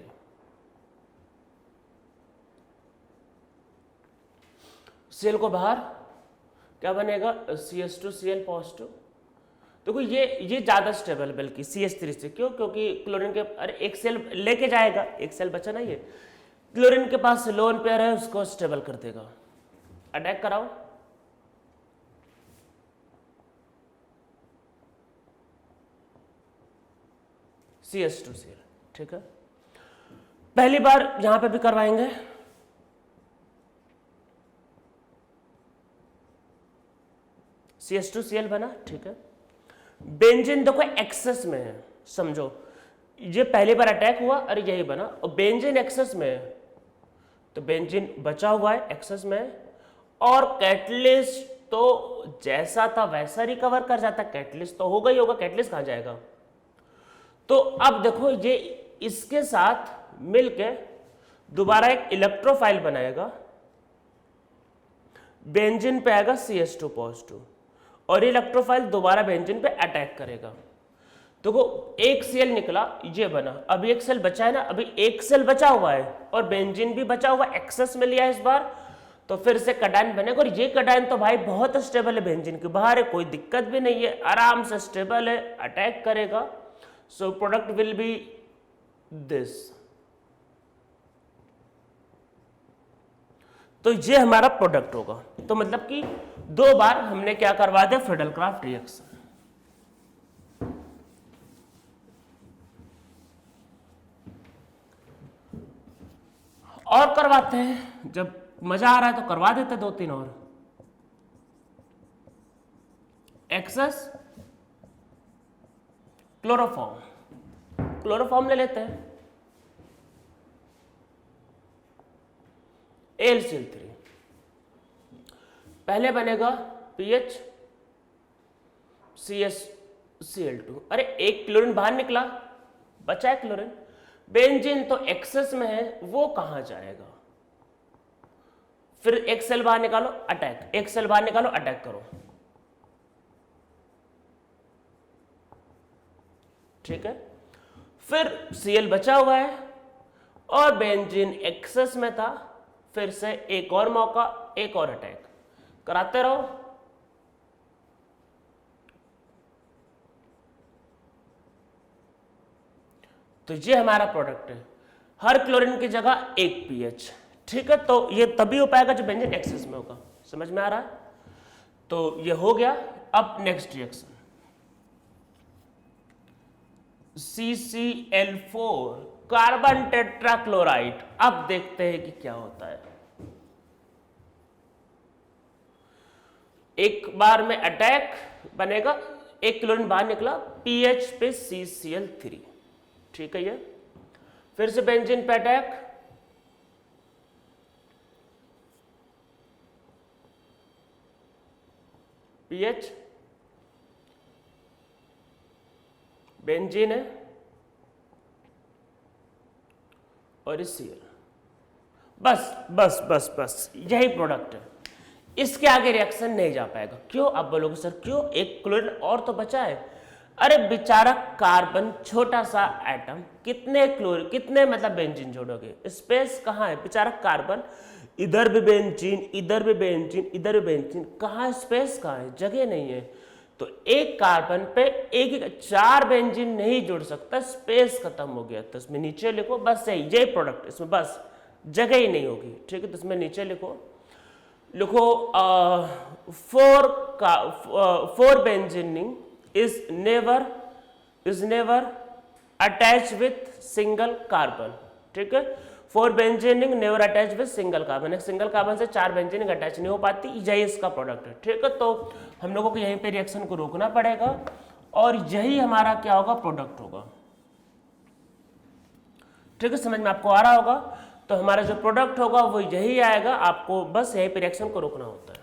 Speaker 1: सेल को बाहर क्या बनेगा CH2Cl पॉजिटिव। देखो ये ज्यादा स्टेबल बल्कि CH3 से, क्यों, क्योंकि क्लोरीन के अरे एक सेल लेके जाएगा, एक सेल बचा ना, ये क्लोरीन के पास लोन पेयर है उसको स्टेबल कर देगा। अटैक कराओ, CH2Cl, ठीक है। पहली बार यहां पे भी करवाएंगे, CH2Cl बना, ठीक है। बेंजीन देखो एक्सेस में है, समझो ये पहली बार अटैक हुआ अरे यही बना, और बेंजीन एक्सेस में है तो बेंजीन बचा हुआ है एक्सेस में, और कैटलिस्ट तो जैसा था वैसा रिकवर कर जाता, कैटलिस्ट तो होगा ही होगा, कैटलिस्ट कहां जाएगा। तो अब देखो ये इसके साथ मिलके दोबारा एक इलेक्ट्रोफाइल बनाएगा, बेंजीन पे आएगा CH2 पॉजिटिव, और इलेक्ट्रोफाइल दोबारा बेंजीन पे अटैक करेगा। देखो एक सेल निकला, ये बना, अभी एक सेल बचा है ना, अभी एक सेल बचा हुआ है और बेंजीन भी बचा हुआ, एक्सेस में लिया इस बार, तो फिर से कटायन बनेगा। और ये कटायन तो भाई बहुत स्टेबल है, बेंजीन के बाहर है, कोई दिक्कत भी नहीं है, आराम से स्टेबल है, अटैक करेगा। So product will be this. तो ये हमारा प्रोडक्ट होगा। तो मतलब कि 2 बार हमने क्या करवा दिया, फ्रीडल-क्राफ्ट रिएक्शन। और करवाते हैं, जब मजा आ रहा है तो करवा देते 2-3 और। एक्सेस क्लोरोफॉर्म ले लेते हैं, AlCl3। पहले बनेगा PH CsCl2। अरे एक क्लोरीन बाहर निकला, बचा है क्लोरीन। बेंजीन तो एक्सेस में है, वो कहां जाएगा? फिर एक सेल बाहर निकालो, अटैक, एक सेल बाहर निकालो, अटैक करो। ठीक है, फिर Cl बचा हुआ है और बेंजीन एक्सेस में था, फिर से एक और मौका, एक और अटैक कराते रहो। तो ये हमारा प्रोडक्ट है, हर क्लोरीन की जगह एक पीएच। ठीक है, तो ये तभी हो पाएगा जब बेंजीन एक्सेस में होगा। समझ में आ रहा है? तो ये हो गया। अब next reaction, CCl4 carbon tetrachloride. अब देखते हैं कि क्या होता है। एक बार में अटैक बनेगा, एक क्लोरीन बाहर निकला, पीएच पे CCl3। ठीक है, ये फिर से बेंजीन पे अटैक, पीएच, बेंजीन है और Cl। बस बस बस बस यही प्रोडक्ट है, इसके आगे रिएक्शन नहीं जा पाएगा। क्यों? आप बोलोगे सर क्यों, एक क्लोरीन और तो बचा है। अरे बेचारा कार्बन, छोटा सा एटम, कितने क्लोरीन, कितने मतलब बेंजीन जोड़ोगे, स्पेस कहाँ है? बेचारा कार्बन, इधर भी बेंजीन, इधर भी बेंजीन, इधर भी बेंजीन, कहाँ स्पेस, कहाँ है? जगह नहीं है। तो एक कार्बन पे एक 4 बेंजीन नहीं जोड़ सकता, स्पेस खत्म हो गया। तो इसमें नीचे लिखो बस यही प्रोडक्ट, इसमें बस जगह ही नहीं होगी। ठीक है, तो इसमें नीचे लिखो 4 बेंजीनिंग is never attached with single carbon। ठीक है, 4 बेंजीनिंग never attached with single carbon। एक सिंगल कार्बन से 4 बेंजीनिंग अटैच नहीं हो पाती, यही इसका प्रोडक्ट है। ठीक है, तो हम लोगों को यहीं पे रिएक्शन को रोकना पड़ेगा और यही हमारा क्या होगा, प्रोडक्ट होगा। ठीक है, समझ में आपको आ रहा होगा? तो हमारा जो प्रोडक्ट होगा वो यही आएगा, आपको बस यहीं पे रिएक्शन को रोकना होता है।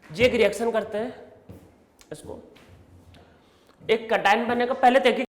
Speaker 1: ये एक रिएक्शन करते हैं, इसको एक कटायन बनेगा। पहले देखिए